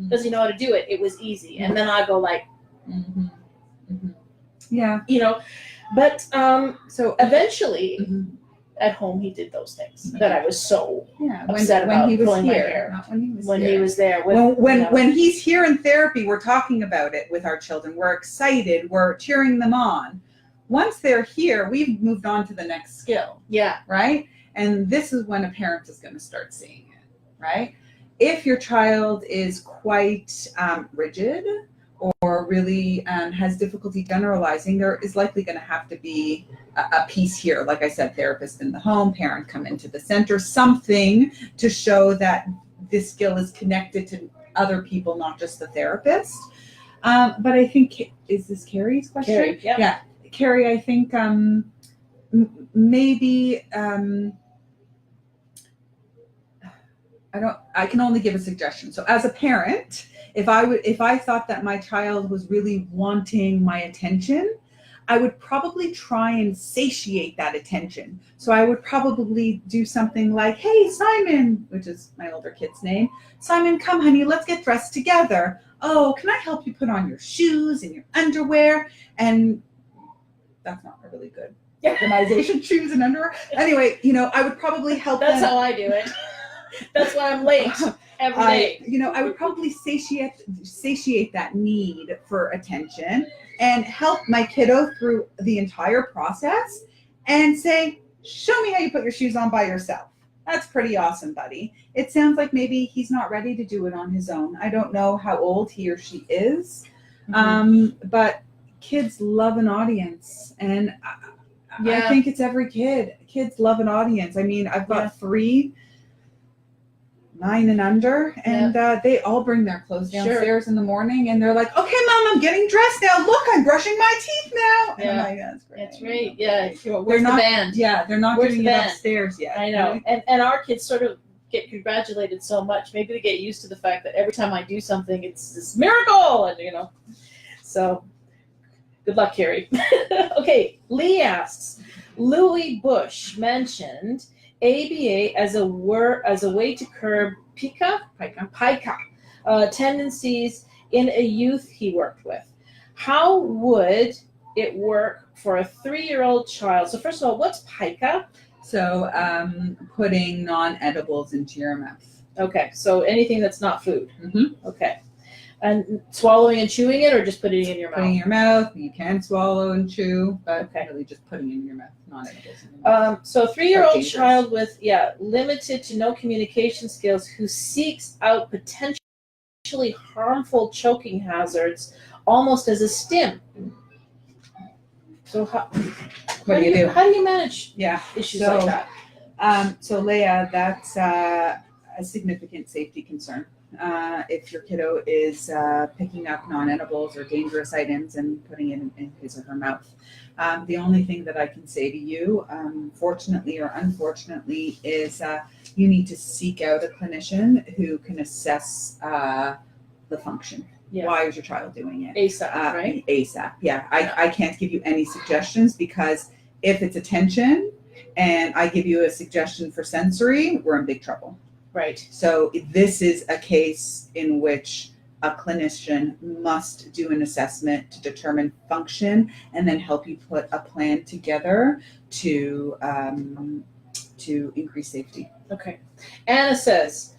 does he know how to do it, it was easy. And then I go like, yeah, But So eventually, Mhm. at home, he did those things that I was so yeah, upset when about he was pulling my here, hair. not when he was when here. he was there. With, When he's here in therapy, we're talking about it with our children. We're excited. We're cheering them on. Once they're here, we've moved on to the next skill, yeah, right? And this is when a parent is going to start seeing it, right? If your child is quite rigid or really has difficulty generalizing, there is likely going to have to be a piece here. Like I said, therapist in the home, parent come into the center, something to show that this skill is connected to other people, not just the therapist. But I think, is this Carrie's question? Carrie, yeah. Carrie, I think maybe I can only give a suggestion. So as a parent, if I thought that my child was really wanting my attention, I would probably try and satiate that attention. So I would probably do something like, "Hey, Simon," which is my older kid's name. "Simon, come honey, let's get dressed together. Oh, can I help you put on your shoes and your underwear?" And that's not a really good organization, shoes and underwear. Anyway, I would probably help That's them. how I do it. That's why I'm late every day. I would probably satiate that need for attention and help my kiddo through the entire process and say, "Show me how you put your shoes on by yourself. That's pretty awesome, buddy." It sounds like maybe he's not ready to do it on his own. I don't know how old he or she is, but kids love an audience, and I think it's every kid. Kids love an audience. I mean, I've got 3, 9 and under, and they all bring their clothes downstairs in the morning, and they're like, "Okay, Mom, I'm getting dressed now. Look, I'm brushing my teeth now." And I'm like, "That's great." That's right. Yeah. They're Where's not, the band? Yeah, they're not Where's doing the it band? upstairs yet. I know. Right? And our kids sort of get congratulated so much. Maybe they get used to the fact that every time I do something, it's this miracle, and So, good luck, Carrie. Okay, Lee asks, Louis Bush mentioned ABA as a way to curb pica tendencies in a youth he worked with. How would it work for a 3-year-old child? So first of all, what's pica? So putting non-edibles into your mouth. Okay, so anything that's not food. Mm-hmm. Okay. And swallowing and chewing it, or just putting it in your mouth? Putting it in your mouth. You can swallow and chew, but really just putting it in your mouth, non-edibles. So a 3-year-old child with limited to no communication skills who seeks out potentially harmful choking hazards almost as a stim. So how do you manage issues like that? So Leah, that's a significant safety concern. If your kiddo is picking up non-edibles or dangerous items and putting it in his or her mouth. The only thing that I can say to you, fortunately or unfortunately, is you need to seek out a clinician who can assess the function. Yeah. Why is your child doing it? ASAP, right? ASAP, yeah. I can't give you any suggestions, because if it's attention and I give you a suggestion for sensory, we're in big trouble. Right. So this is a case in which a clinician must do an assessment to determine function and then help you put a plan together to increase safety. Okay. Anna says,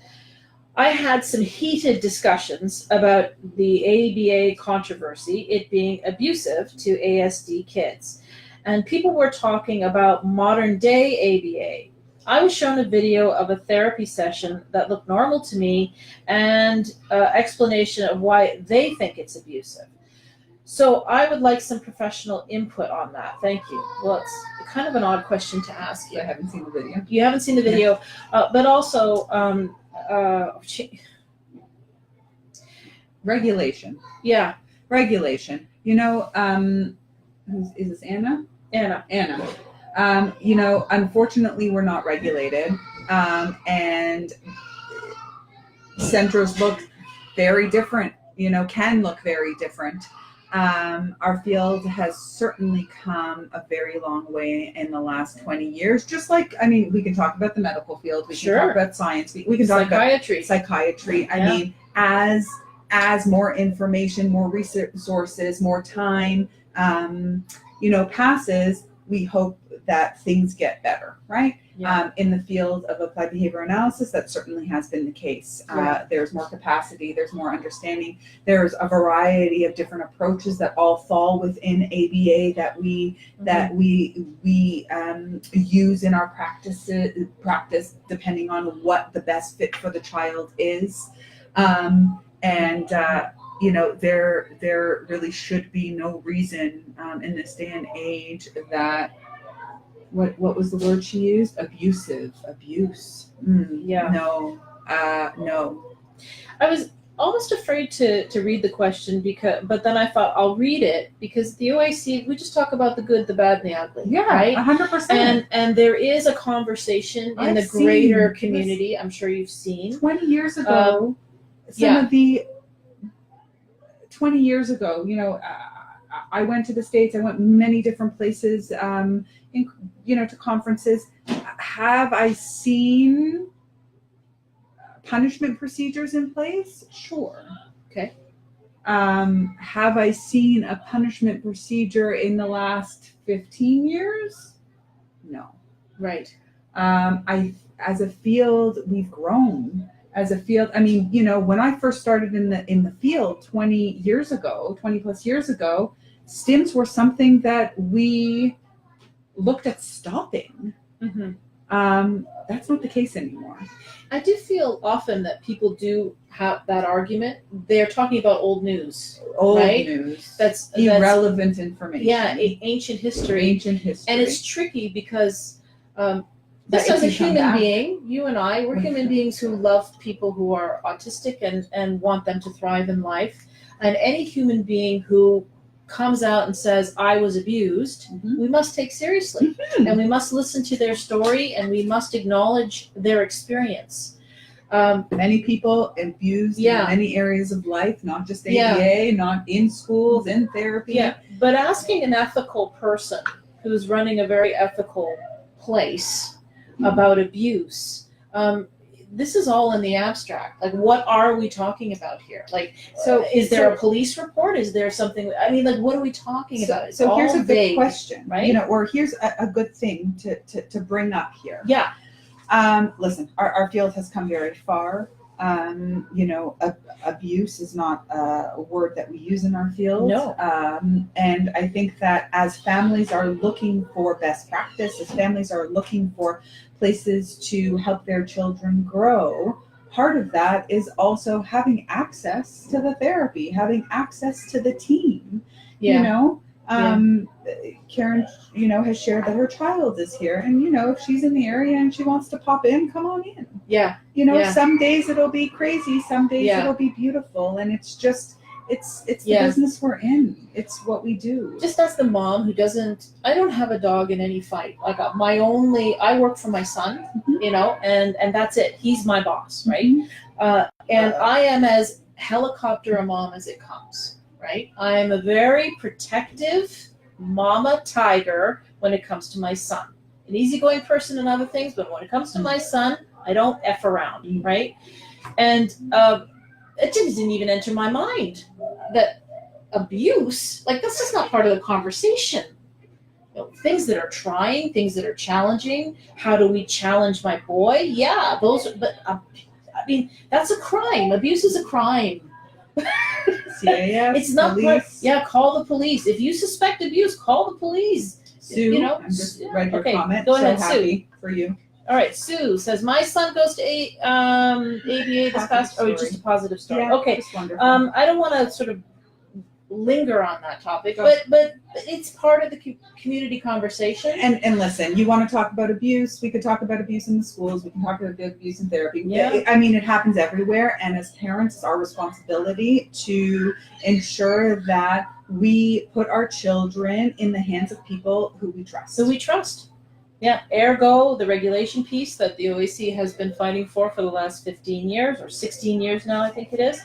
I had some heated discussions about the ABA controversy, it being abusive to ASD kids. And people were talking about modern day ABA. I was shown a video of a therapy session that looked normal to me and explanation of why they think it's abusive. So I would like some professional input on that. Thank you. Well, it's kind of an odd question to ask you. I haven't seen the video. You haven't seen the video, but also regulation. Yeah. Regulation. Is this Anna? Anna. Unfortunately, we're not regulated, and centers look very different, can look very different. Our field has certainly come a very long way in the last 20 years. Just like, we can talk about the medical field, we can talk about science, we can talk about psychiatry. As more information, more resources, more time, passes, we hope that things get better, right? Yeah. In the field of applied behavior analysis, that certainly has been the case. Right. There's more capacity, there's more understanding, there's a variety of different approaches that all fall within ABA that we use in our practice depending on what the best fit for the child is. There really should be no reason in this day and age that what was the word she used? Abuse. Yeah. No. I was almost afraid to read the question but then I thought I'll read it because the OIC, we just talk about the good, the bad, and the ugly. Yeah, right? 100%. And there is a conversation in the greater community. I'm sure you've seen 20 years ago. 20 years ago, I went to the States. I went many different places, to conferences. Have I seen punishment procedures in place? Sure. Okay. Have I seen a punishment procedure in the last 15 years? No. Right. As a field, we've grown. As a field, when I first started in the field 20 plus years ago, stims were something that we looked at stopping. Mm-hmm. That's not the case anymore. I do feel often that people do have that argument. They're talking about old news. Right? News. That's irrelevant information. Yeah, ancient history. And it's tricky because this as a human being, you and I, we're human beings who love people who are autistic and want them to thrive in life. And any human being who comes out and says, I was abused, we must take seriously. And we must listen to their story and we must acknowledge their experience. Many people abused in many areas of life, not just ABA, not in schools, in therapy. Yeah, but asking an ethical person who's running a very ethical place about abuse, this is all in the abstract. Like, what are we talking about here? Like, is there a police report? Is there something? What are we talking about? It's all here's a vague, good question, right? Or here's a good thing to bring up here. Yeah. Listen, our field has come very far. Abuse is not a word that we use in our field. No. And I think that as families are looking for best practice, as families are looking for places to help their children grow, part of that is also having access to the therapy, having access to the team. Karen, has shared that her child is here, and if she's in the area and she wants to pop in, come on in. Yeah. Some days it'll be crazy, some days it'll be beautiful, and it's just it's the business we're in. It's what we do. Just as the mom who I don't have a dog in any fight. Like I work for my son, and that's it. He's my boss, right? And I am as helicopter a mom as it comes. Right? I am a very protective mama tiger when it comes to my son. An easygoing person and other things, but when it comes to my son, I don't F around, right? And it didn't even enter my mind that abuse, that's just not part of the conversation. Things that are trying, things that are challenging. How do we challenge my boy? Yeah, that's a crime. Abuse is a crime. CAF, it's not police. Call the police. If you suspect abuse, call the police. Sue, I just read your comment. Go ahead, happy Sue. For you. All right, Sue says, my son goes to ABA this past, just a positive story. Yeah, okay, I don't want to sort of linger on that topic, but it's part of the community conversation. And listen, you want to talk about abuse, we could talk about abuse in the schools, we can talk about abuse in therapy. Yeah. It happens everywhere, and as parents, it's our responsibility to ensure that we put our children in the hands of people who we trust. Yeah, ergo, the regulation piece that the OAC has been fighting for the last 15 years, or 16 years now, I think it is.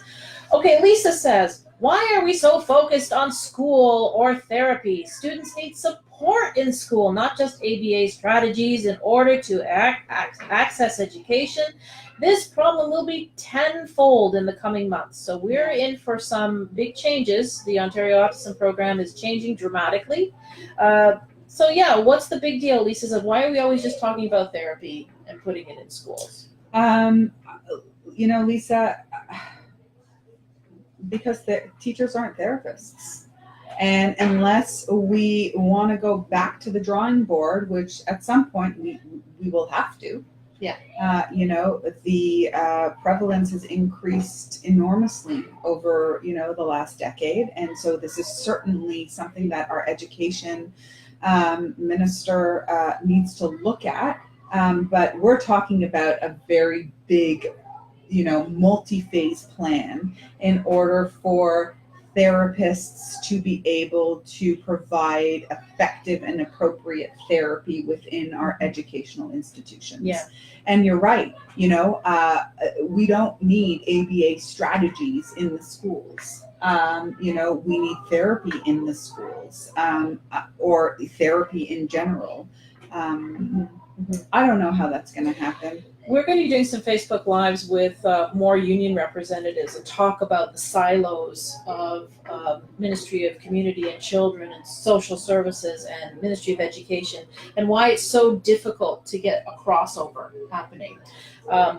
Okay, Lisa says, why are we so focused on school or therapy? Students need support in school, not just ABA strategies in order to access education this problem will be tenfold in the coming months. So we're in for some big changes. The Ontario Autism Program is changing dramatically. So yeah, what's the big deal? Lisa said, why are we always just talking about therapy and putting it in schools? Lisa, because the teachers aren't therapists. And unless we want to go back to the drawing board, which at some point we will have to, the prevalence has increased enormously over, the last decade. And so this is certainly something that our education minister needs to look at. But we're talking about a very big, multi-phase plan in order for therapists to be able to provide effective and appropriate therapy within our educational institutions. Yeah. And you're right, we don't need ABA strategies in the schools. We need therapy in the schools, or therapy in general. I don't know how that's going to happen. We're going to be doing some Facebook Lives with more union representatives and talk about the silos of Ministry of Community and Children and Social Services and Ministry of Education, and why it's so difficult to get a crossover happening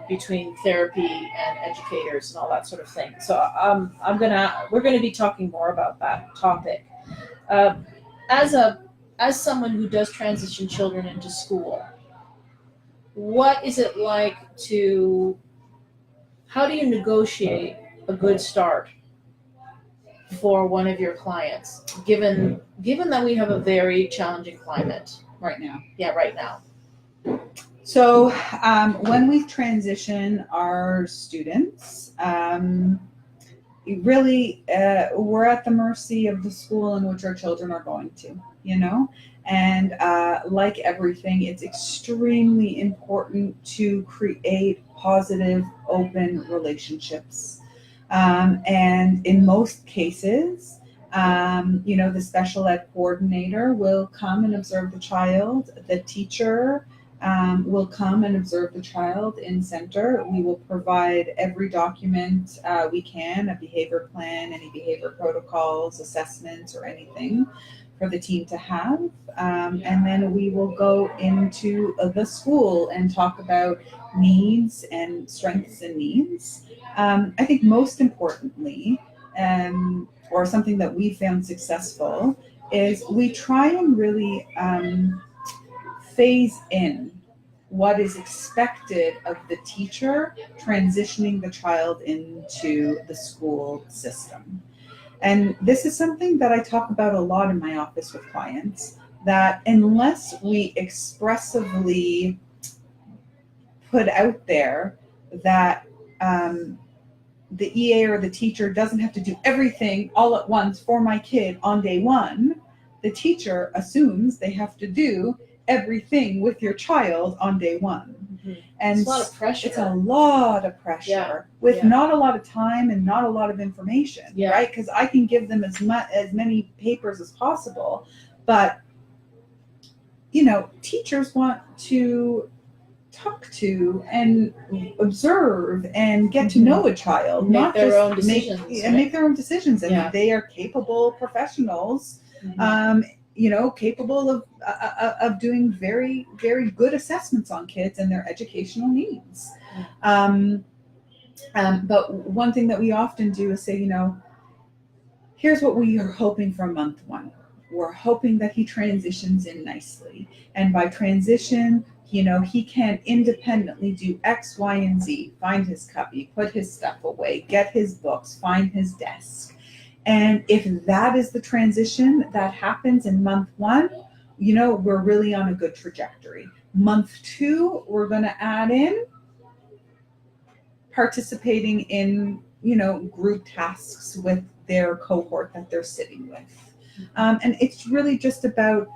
between therapy and educators and all that sort of thing. So we're going to be talking more about that topic. As someone who does transition children into school, what is it like how do you negotiate a good start for one of your clients, given that we have a very challenging climate right now? Yeah, right now. So when we transition our students, really we're at the mercy of the school in which our children are going to, And like everything, it's extremely important to create positive, open relationships. And in most cases, the special ed coordinator will come and observe the child. The teacher will come and observe the child in center. We will provide every document we can, a behavior plan, any behavior protocols, assessments, or anything for the team to have. And then we will go into the school and talk about needs and strengths and needs. I think most importantly, or something that we found successful, is we try and really phase in what is expected of the teacher transitioning the child into the school system. And this is something that I talk about a lot in my office with clients, that unless we expressively put out there that the EA or the teacher doesn't have to do everything all at once for my kid on day one, the teacher assumes they have to do everything with your child on day one. And it's a lot of pressure. It's a lot of pressure with not a lot of time and not a lot of information, right? Because I can give them as many papers as possible, but teachers want to talk to and observe and get to know a child, make their own decisions, make their own decisions, and they are capable professionals. Capable of doing very, very good assessments on kids and their educational needs. But one thing that we often do is say, here's what we are hoping for month one. We're hoping that he transitions in nicely. And by transition, he can independently do X, Y, and Z, find his cubby, put his stuff away, get his books, find his desk. And if that is the transition that happens in month one, we're really on a good trajectory. Month two, we're going to add in participating in, group tasks with their cohort that they're sitting with. And it's really just about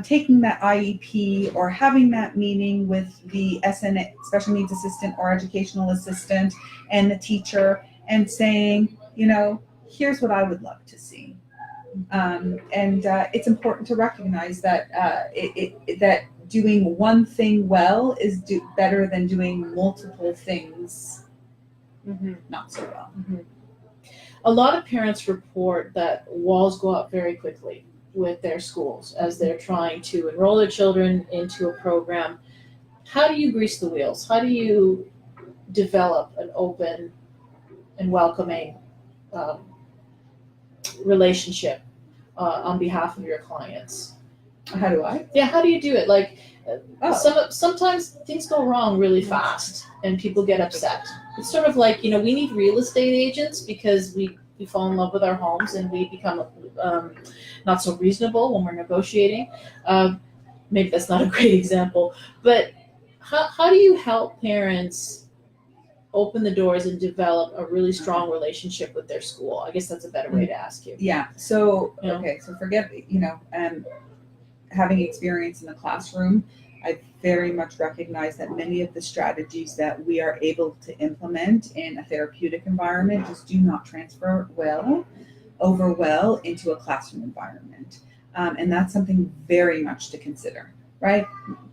taking that IEP or having that meeting with the SNA, special needs assistant or educational assistant, and the teacher, and saying, here's what I would love to see. And it's important to recognize that that doing one thing well is better than doing multiple things not so well. A lot of parents report that walls go up very quickly with their schools as they're trying to enroll their children into a program. How do you grease the wheels? How do you develop an open and welcoming relationship on behalf of your clients? How do I? Yeah, how do you do it? Like, sometimes things go wrong really fast and people get upset. It's sort of like, we need real estate agents because we fall in love with our homes and we become not so reasonable when we're negotiating. Maybe that's not a great example, but how do you help parents open the doors and develop a really strong relationship with their school? I guess that's a better way to ask you. Yeah. So, okay. So forget, having experience in the classroom, I very much recognize that many of the strategies that we are able to implement in a therapeutic environment just do not transfer over well into a classroom environment. And that's something very much to consider, right?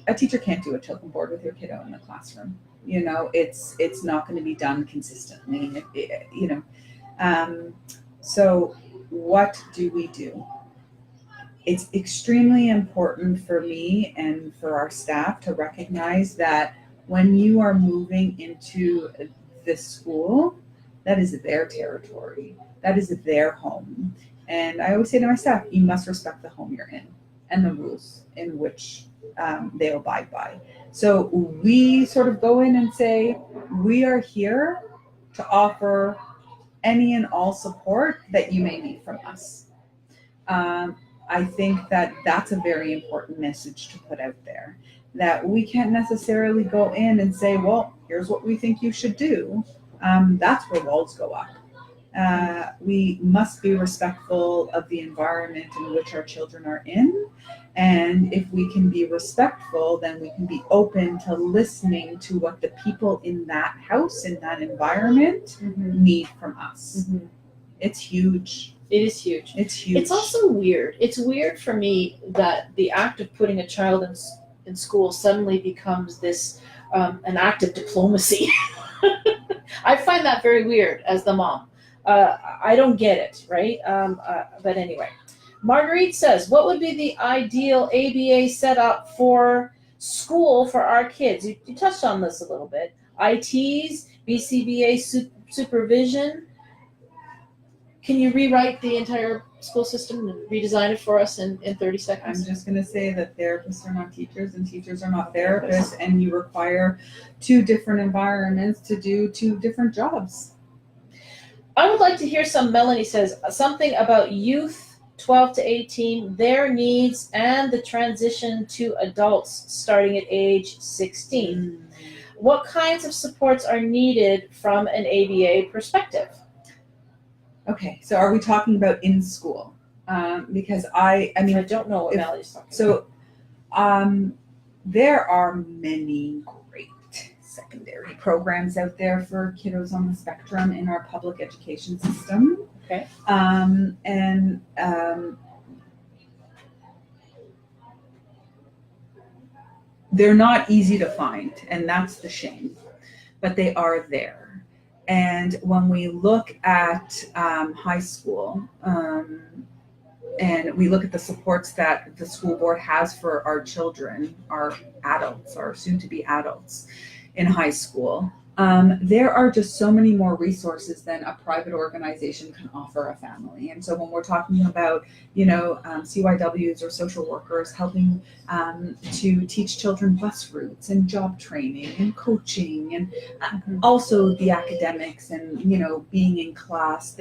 A teacher can't do a token board with your kiddo in the classroom. It's not going to be done consistently. So what do we do? It's extremely important for me and for our staff to recognize that when you are moving into this school, that is their territory. That is their home. And I always say to my staff, you must respect the home you're in and the rules in which they abide by. So we sort of go in and say, we are here to offer any and all support that you may need from us. I think that that's a very important message to put out there, that we can't necessarily go in and say, well, here's what we think you should do. That's where walls go up. We must be respectful of the environment in which our children are in. And if we can be respectful, then we can be open to listening to what the people in that house, in that environment, need from us. It's huge. It is huge. It's huge. It's also weird. It's weird for me that the act of putting a child in school suddenly becomes this an act of diplomacy. I find that very weird as the mom. I don't get it, right? But anyway, Marguerite says, what would be the ideal ABA setup for school for our kids? You touched on this a little bit. ITs, BCBA supervision. Can you rewrite the entire school system and redesign it for us in 30 seconds? I'm just going to say that therapists are not teachers and teachers are not therapists, and you require two different environments to do two different jobs. I would like to hear Melanie says, something about youth 12 to 18, their needs, and the transition to adults starting at age 16. What kinds of supports are needed from an ABA perspective? Okay, so are we talking about in school? Because I don't know what Mallory's talking about. So there are many great secondary programs out there for kiddos on the spectrum in our public education system. Okay. They're not easy to find, and that's the shame, but they are there. And when we look at high school, and we look at the supports that the school board has for our children, our adults, our soon-to-be adults in high school, there are just so many more resources than a private organization can offer a family. And so when we're talking about, CYWs or social workers helping to teach children bus routes and job training and coaching and also the academics and, being in class,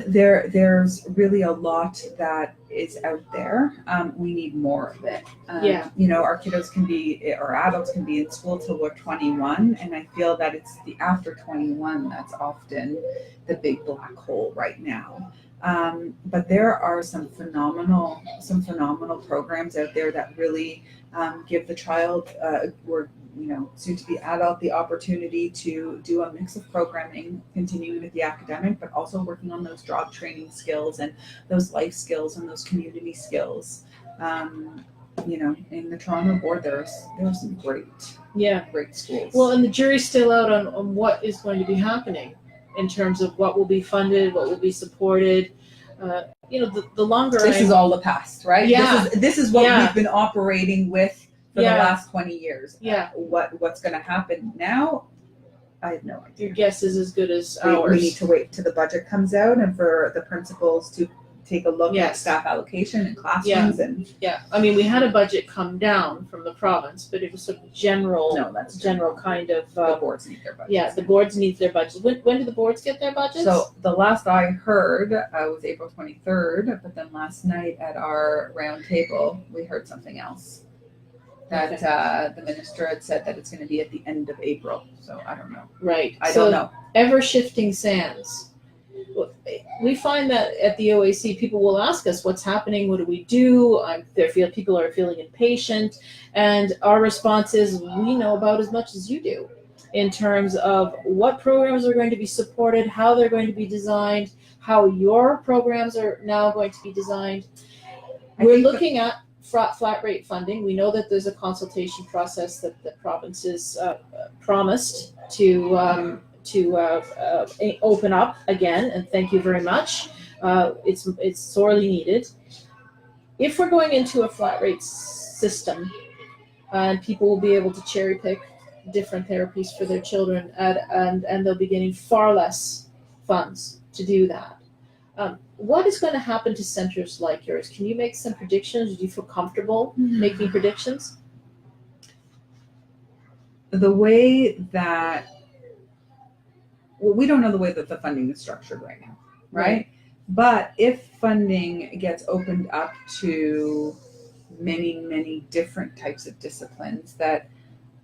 there's really a lot that is out there. We need more of it. Our kiddos our adults can be in school till we're 21, and I feel that it's the after 21 that's often the big black hole right now. But there are some phenomenal programs out there that really give the child soon to be adult the opportunity to do a mix of programming, continuing with the academic, but also working on those job training skills and those life skills and those community skills. in the Toronto board, there's some great schools. Well, and the jury's still out on what is going to be happening in terms of what will be funded, what will be supported. The longer this is all the past, right? Yeah. This is what Yeah. we've been operating with for Yeah. the last 20 years. Yeah. What's going to happen now? I have no idea. Your guess is as good as We ours. need to wait till the budget comes out and for the principals to take a look at Yes. staff allocation and classrooms and Yeah, I mean, we had a budget come down from the province, but it was sort of general kind of. the boards need their budget. Yeah, the boards need their budgets. When do the boards get their budgets? So the last I heard was April 23rd, but then last night at our round table, we heard something else. That the minister had said that it's going to be at the end of April. So I don't know. Right. I don't know. Ever shifting sands. We find that at the OAC, people will ask us what's happening, what do we do? People are feeling impatient, and our response is we know about as much as you do in terms of what programs are going to be supported, how they're going to be designed, how your programs are now going to be designed. We're looking at flat rate funding. We know that there's a consultation process that the provinces promised to open up again, and thank you very much. It's sorely needed. If we're going into a flat rate system, and people will be able to cherry pick different therapies for their children, and they'll be getting far less funds to do that. What is going to happen to centers like yours? Can you make some predictions? Do you feel comfortable making predictions? The way that we don't know the way that the funding is structured right now, right? But if funding gets opened up to many, many different types of disciplines that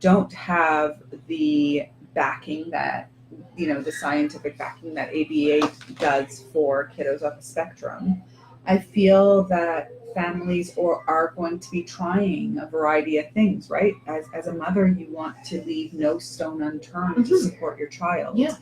don't have the backing that, the scientific backing that ABA does for kiddos off the spectrum, I feel that families are going to be trying a variety of things, right? As a mother, you want to leave no stone unturned to support your child. Yeah.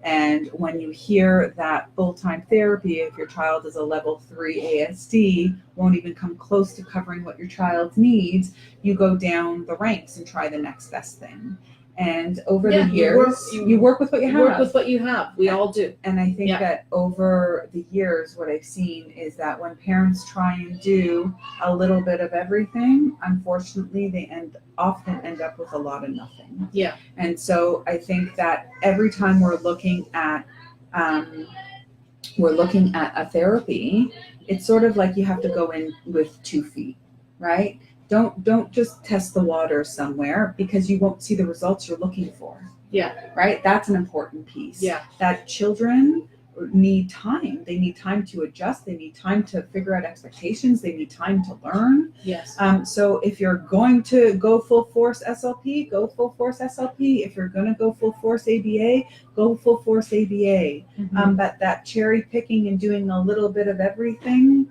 And when you hear that full-time therapy, if your child is a level 3 ASD, won't even come close to covering what your child needs, you go down the ranks and try the next best thing. And over the years, you work with what you have. Work with what you have. We all do. And I think that over the years, what I've seen is that when parents try and do a little bit of everything, unfortunately, they often end up with a lot of nothing. Yeah. And so I think that every time we're looking at a therapy, it's sort of like you have to go in with 2 feet, right? Don't just test the water somewhere because you won't see the results you're looking for. Yeah. Right? That's an important piece. Yeah. That children need time. They need time to adjust. They need time to figure out expectations. They need time to learn. Yes. So if you're going to go full force SLP, go full force SLP. If you're going to go full force ABA, go full force ABA. But that cherry picking and doing a little bit of everything,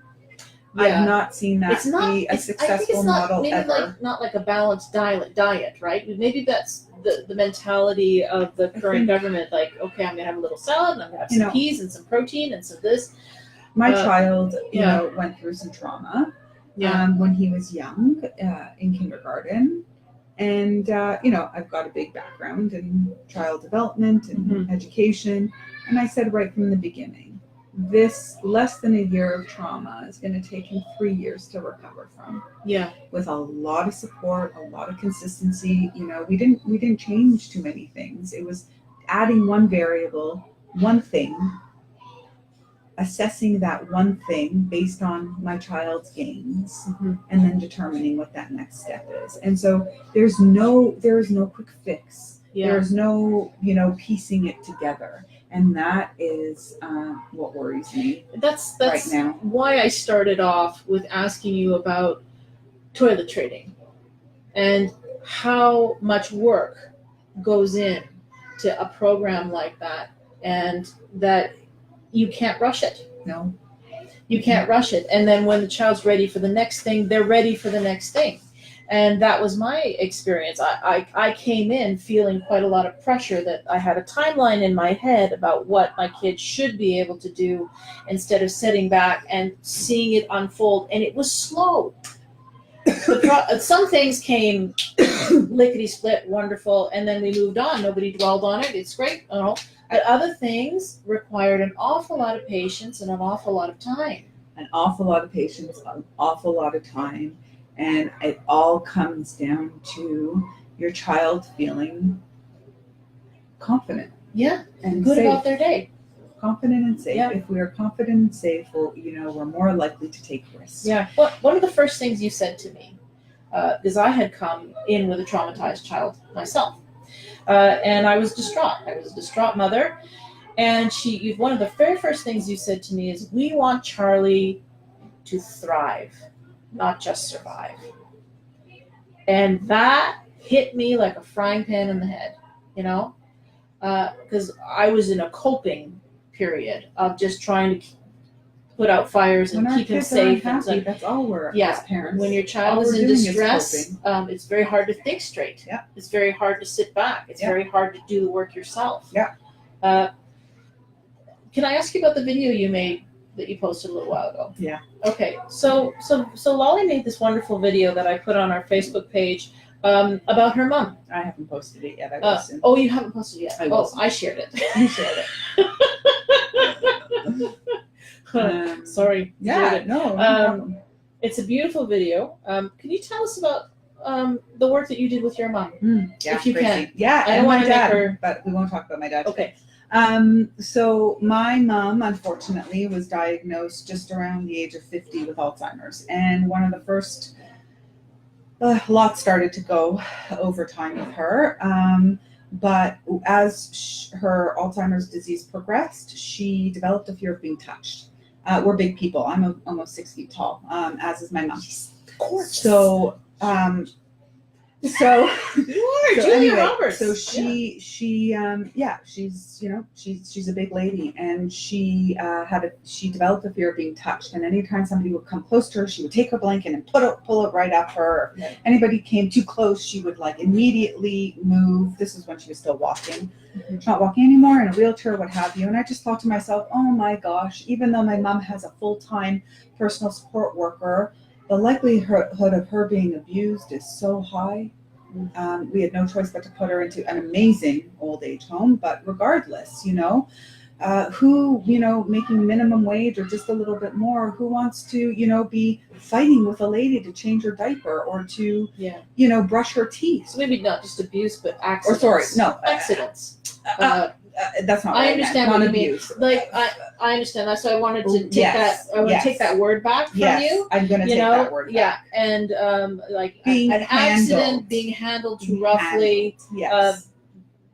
I've not seen that be a successful model ever. Not like a balanced diet, right? Maybe that's the mentality of the current government. Like, okay, I'm gonna have a little salad, and I'm gonna have some peas and some protein and some this. My child, went through some trauma when he was young in kindergarten, and I've got a big background in child development and education, and I said right from the beginning, this less than a year of trauma is going to take him 3 years to recover from. Yeah. With a lot of support, a lot of consistency. We didn't change too many things. It was adding one variable, one thing, assessing that one thing based on my child's gains, and then determining what that next step is. And so there is no quick fix. Yeah. There's no, piecing it together. And that is what worries me. That's right now. Why I started off with asking you about toilet training and how much work goes in to a program like that, and that you can't rush it. No. You can't rush it. And then when the child's ready for the next thing, they're ready for the next thing. And that was my experience. I came in feeling quite a lot of pressure that I had a timeline in my head about what my kids should be able to do instead of sitting back and seeing it unfold. And it was slow. some things came lickety split, wonderful, and then we moved on. Nobody dwelled on it. It's great, you know. But other things required an awful lot of patience and an awful lot of time. An awful lot of patience, an awful lot of time, and it all comes down to your child feeling confident. Yeah, And good safe. about their day. Confident and safe. Yeah. If we are confident and safe, we're more likely to take risks. Yeah. One of the first things you said to me, because I had come in with a traumatized child myself, and I was distraught. I was a distraught mother, and one of the very first things you said to me is, "We want Charlie to thrive, not just survive." And that hit me like a frying pan in the head, you know, because I was in a coping period of just trying to put out fires and When our keep him kids are safe. unhappy, that's all we're Yeah. as parents. When your child all is we're in doing is distress, coping. it's very hard to think straight. Yeah. It's very hard to sit back. It's Yeah. very hard to do the work yourself. Yeah. Can I ask you about the video you made that you posted a little while ago? Yeah. Okay. So Lolly made this wonderful video that I put on our Facebook page about her mom. I haven't posted it yet. I will soon. Oh, you haven't posted it yet? I will Oh, soon. I shared it. You shared it. Sorry. Yeah. No problem. It's a beautiful video. Can you tell us about the work that you did with your mom? Yeah, if you crazy. can. Yeah, I and don't my wanna make dad, her- but we won't talk about my dad. Okay. So my mom, unfortunately, was diagnosed just around the age of 50 with Alzheimer's, and one of the first lots started to go over time with her. But as her Alzheimer's disease progressed, she developed a fear of being touched. We're big people. I'm almost 6 feet tall, as is my mom. So, You are Julia anyway, Roberts. so she's a big lady, and she developed a fear of being touched. And anytime somebody would come close to her, she would take her blanket and pull it right up her. Yeah. Anybody came too close, she would like immediately move. This is when she was still walking. Mm-hmm. Not walking anymore, in a wheelchair, what have you. And I just thought to myself, oh my gosh, even though my mom has a full-time personal support worker, the likelihood of her being abused is so high. We had no choice but to put her into an amazing old age home. But regardless, who, making minimum wage or just a little bit more, who wants to, be fighting with a lady to change her diaper or to, brush her teeth? So maybe not just abuse, but Or accidents. accidents. Uh, That's not. I what understand meant, what not you mean. abuse. like I understand. That's why I wanted to take Yes, that. I want yes. to take that word back from Yes, you. I'm going to take that word back. Yeah, and Being an accident handled. being handled too Being roughly Yes.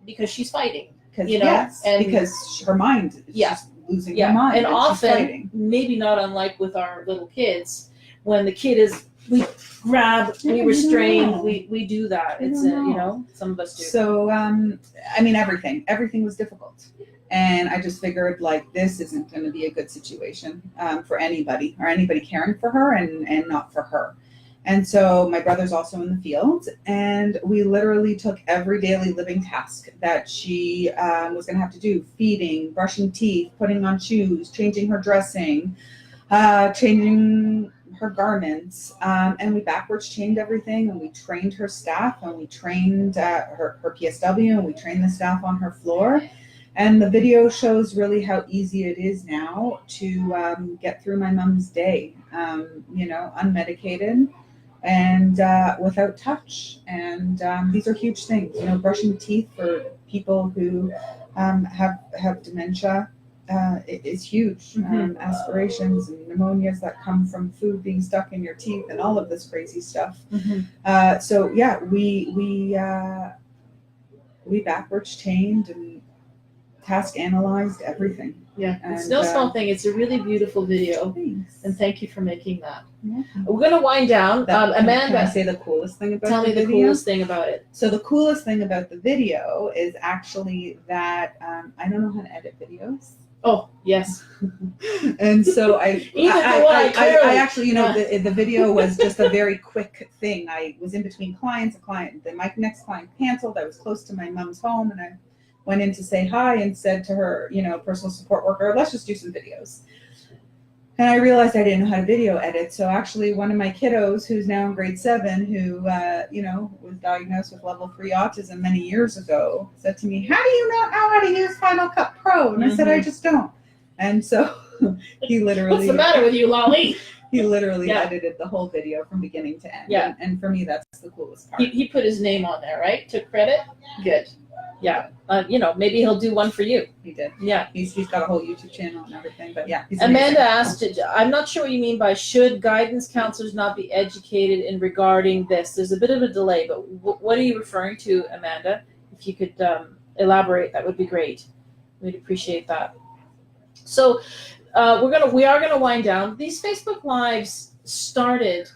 because she's fighting. Because yes, and- because her mind is Yeah. just losing Yeah, her mind. and she's often, fighting. maybe not unlike with our little kids, when the kid is, we grab, Yeah, we you restrain, don't know. we do that. You It's don't know. some of us do. So, everything was difficult. And I just figured, this isn't going to be a good situation for anybody or anybody caring for her and not for her. And so my brother's also in the field, and we literally took every daily living task that she was going to have to do: feeding, brushing teeth, putting on shoes, changing her dressing, changing her garments, and we backwards chained everything, and we trained her staff, and we trained her PSW, and we trained the staff on her floor. And the video shows really how easy it is now to get through my mom's day, unmedicated and without touch. And these are huge things. Brushing teeth for people who have dementia is huge. Mhm. Aspirations and pneumonias that come from food being stuck in your teeth and all of this crazy stuff. Mhm. So yeah, we backwards chained and task analyzed everything. Yeah, And, it's no small thing. It's a really beautiful video, Thanks. and thank you for making that. Yeah. We're gonna wind down. Can I Amanda, say the coolest thing about tell the me the video? coolest thing about it. So the coolest thing about the video is actually that I don't know how to edit videos. Oh yes, And so I actually, the video was just a very quick thing. I was in between clients. My next client canceled. I was close to my mom's home, and I went in to say hi and said to her, personal support worker, let's just do some videos. And I realized I didn't know how to video edit. So actually one of my kiddos who's now in grade 7, who, was diagnosed with level 3 autism many years ago, said to me, how do you not know how to use Final Cut Pro? And I said, I just don't. And so he literally... What's the matter with you, Lolly? He literally edited the whole video from beginning to end. Yeah. And for me, that's the coolest part. He put his name on there, right? Took credit? Good. Yeah. Maybe he'll do one for you. He did. Yeah. He's got a whole YouTube channel and everything, but yeah. He's Amanda amazing. asked, I'm not sure what you mean by should guidance counselors not be educated in regarding this. There's a bit of a delay, but what are you referring to, Amanda? If you could elaborate, that would be great. We'd appreciate that. So we are gonna wind down. These Facebook Lives started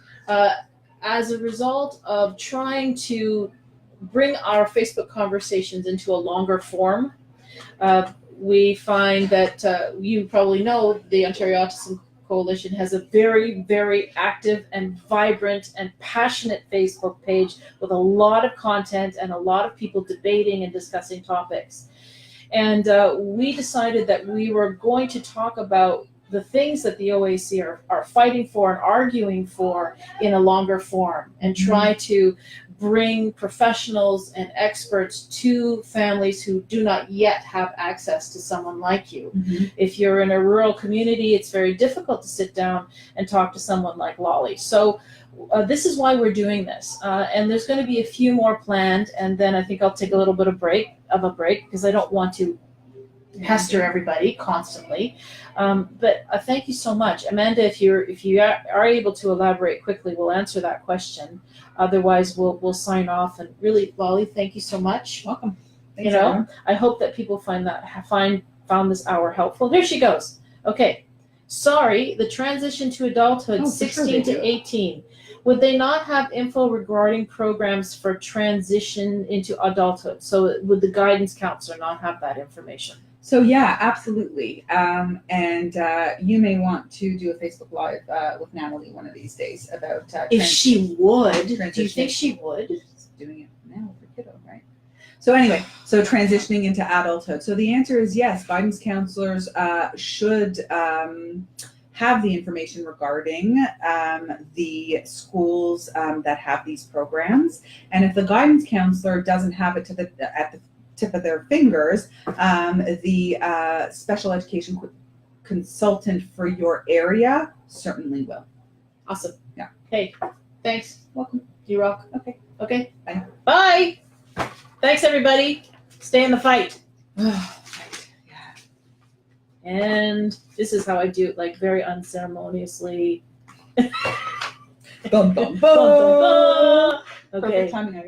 as a result of trying to bring our Facebook conversations into a longer form. We find that you probably know the Ontario Autism Coalition has a very, very active and vibrant and passionate Facebook page with a lot of content and a lot of people debating and discussing topics. And we decided that we were going to talk about the things that the OAC are fighting for and arguing for in a longer form, and try to bring professionals and experts to families who do not yet have access to someone like you. Mm-hmm. If you're in a rural community, it's very difficult to sit down and talk to someone like Lolly. So this is why we're doing this. And there's going to be a few more planned, and then I think I'll take a little bit of a break because I don't want to pester everybody constantly. But thank you so much. Amanda, if you are able to elaborate quickly, we'll answer that question. Otherwise, we'll sign off. And really, Lolly, thank you so much. Welcome. Thanks, everyone. I hope that people found this hour helpful. There she goes. Okay. Sorry, the transition to adulthood, 16 to 18. Would they not have info regarding programs for transition into adulthood? So would the guidance counselor not have that information? So yeah, absolutely. And you may want to do a Facebook Live with Natalie one of these days about if she would. Do you think transitioning. she would? She's doing it now for kiddo, right? So anyway, so transitioning into adulthood. So the answer is yes. Guidance counselors should have the information regarding the schools that have these programs. And if the guidance counselor doesn't have it at the tip of their fingers, the special education consultant for your area certainly will. Awesome. Yeah. Hey, thanks. Welcome. You rock. Okay. Okay. Bye. Bye. Thanks, everybody. Stay in the fight. And this is how I do it, like very unceremoniously. Bum, bum, bum. Bum, bum, bum. Okay. Perfect timing.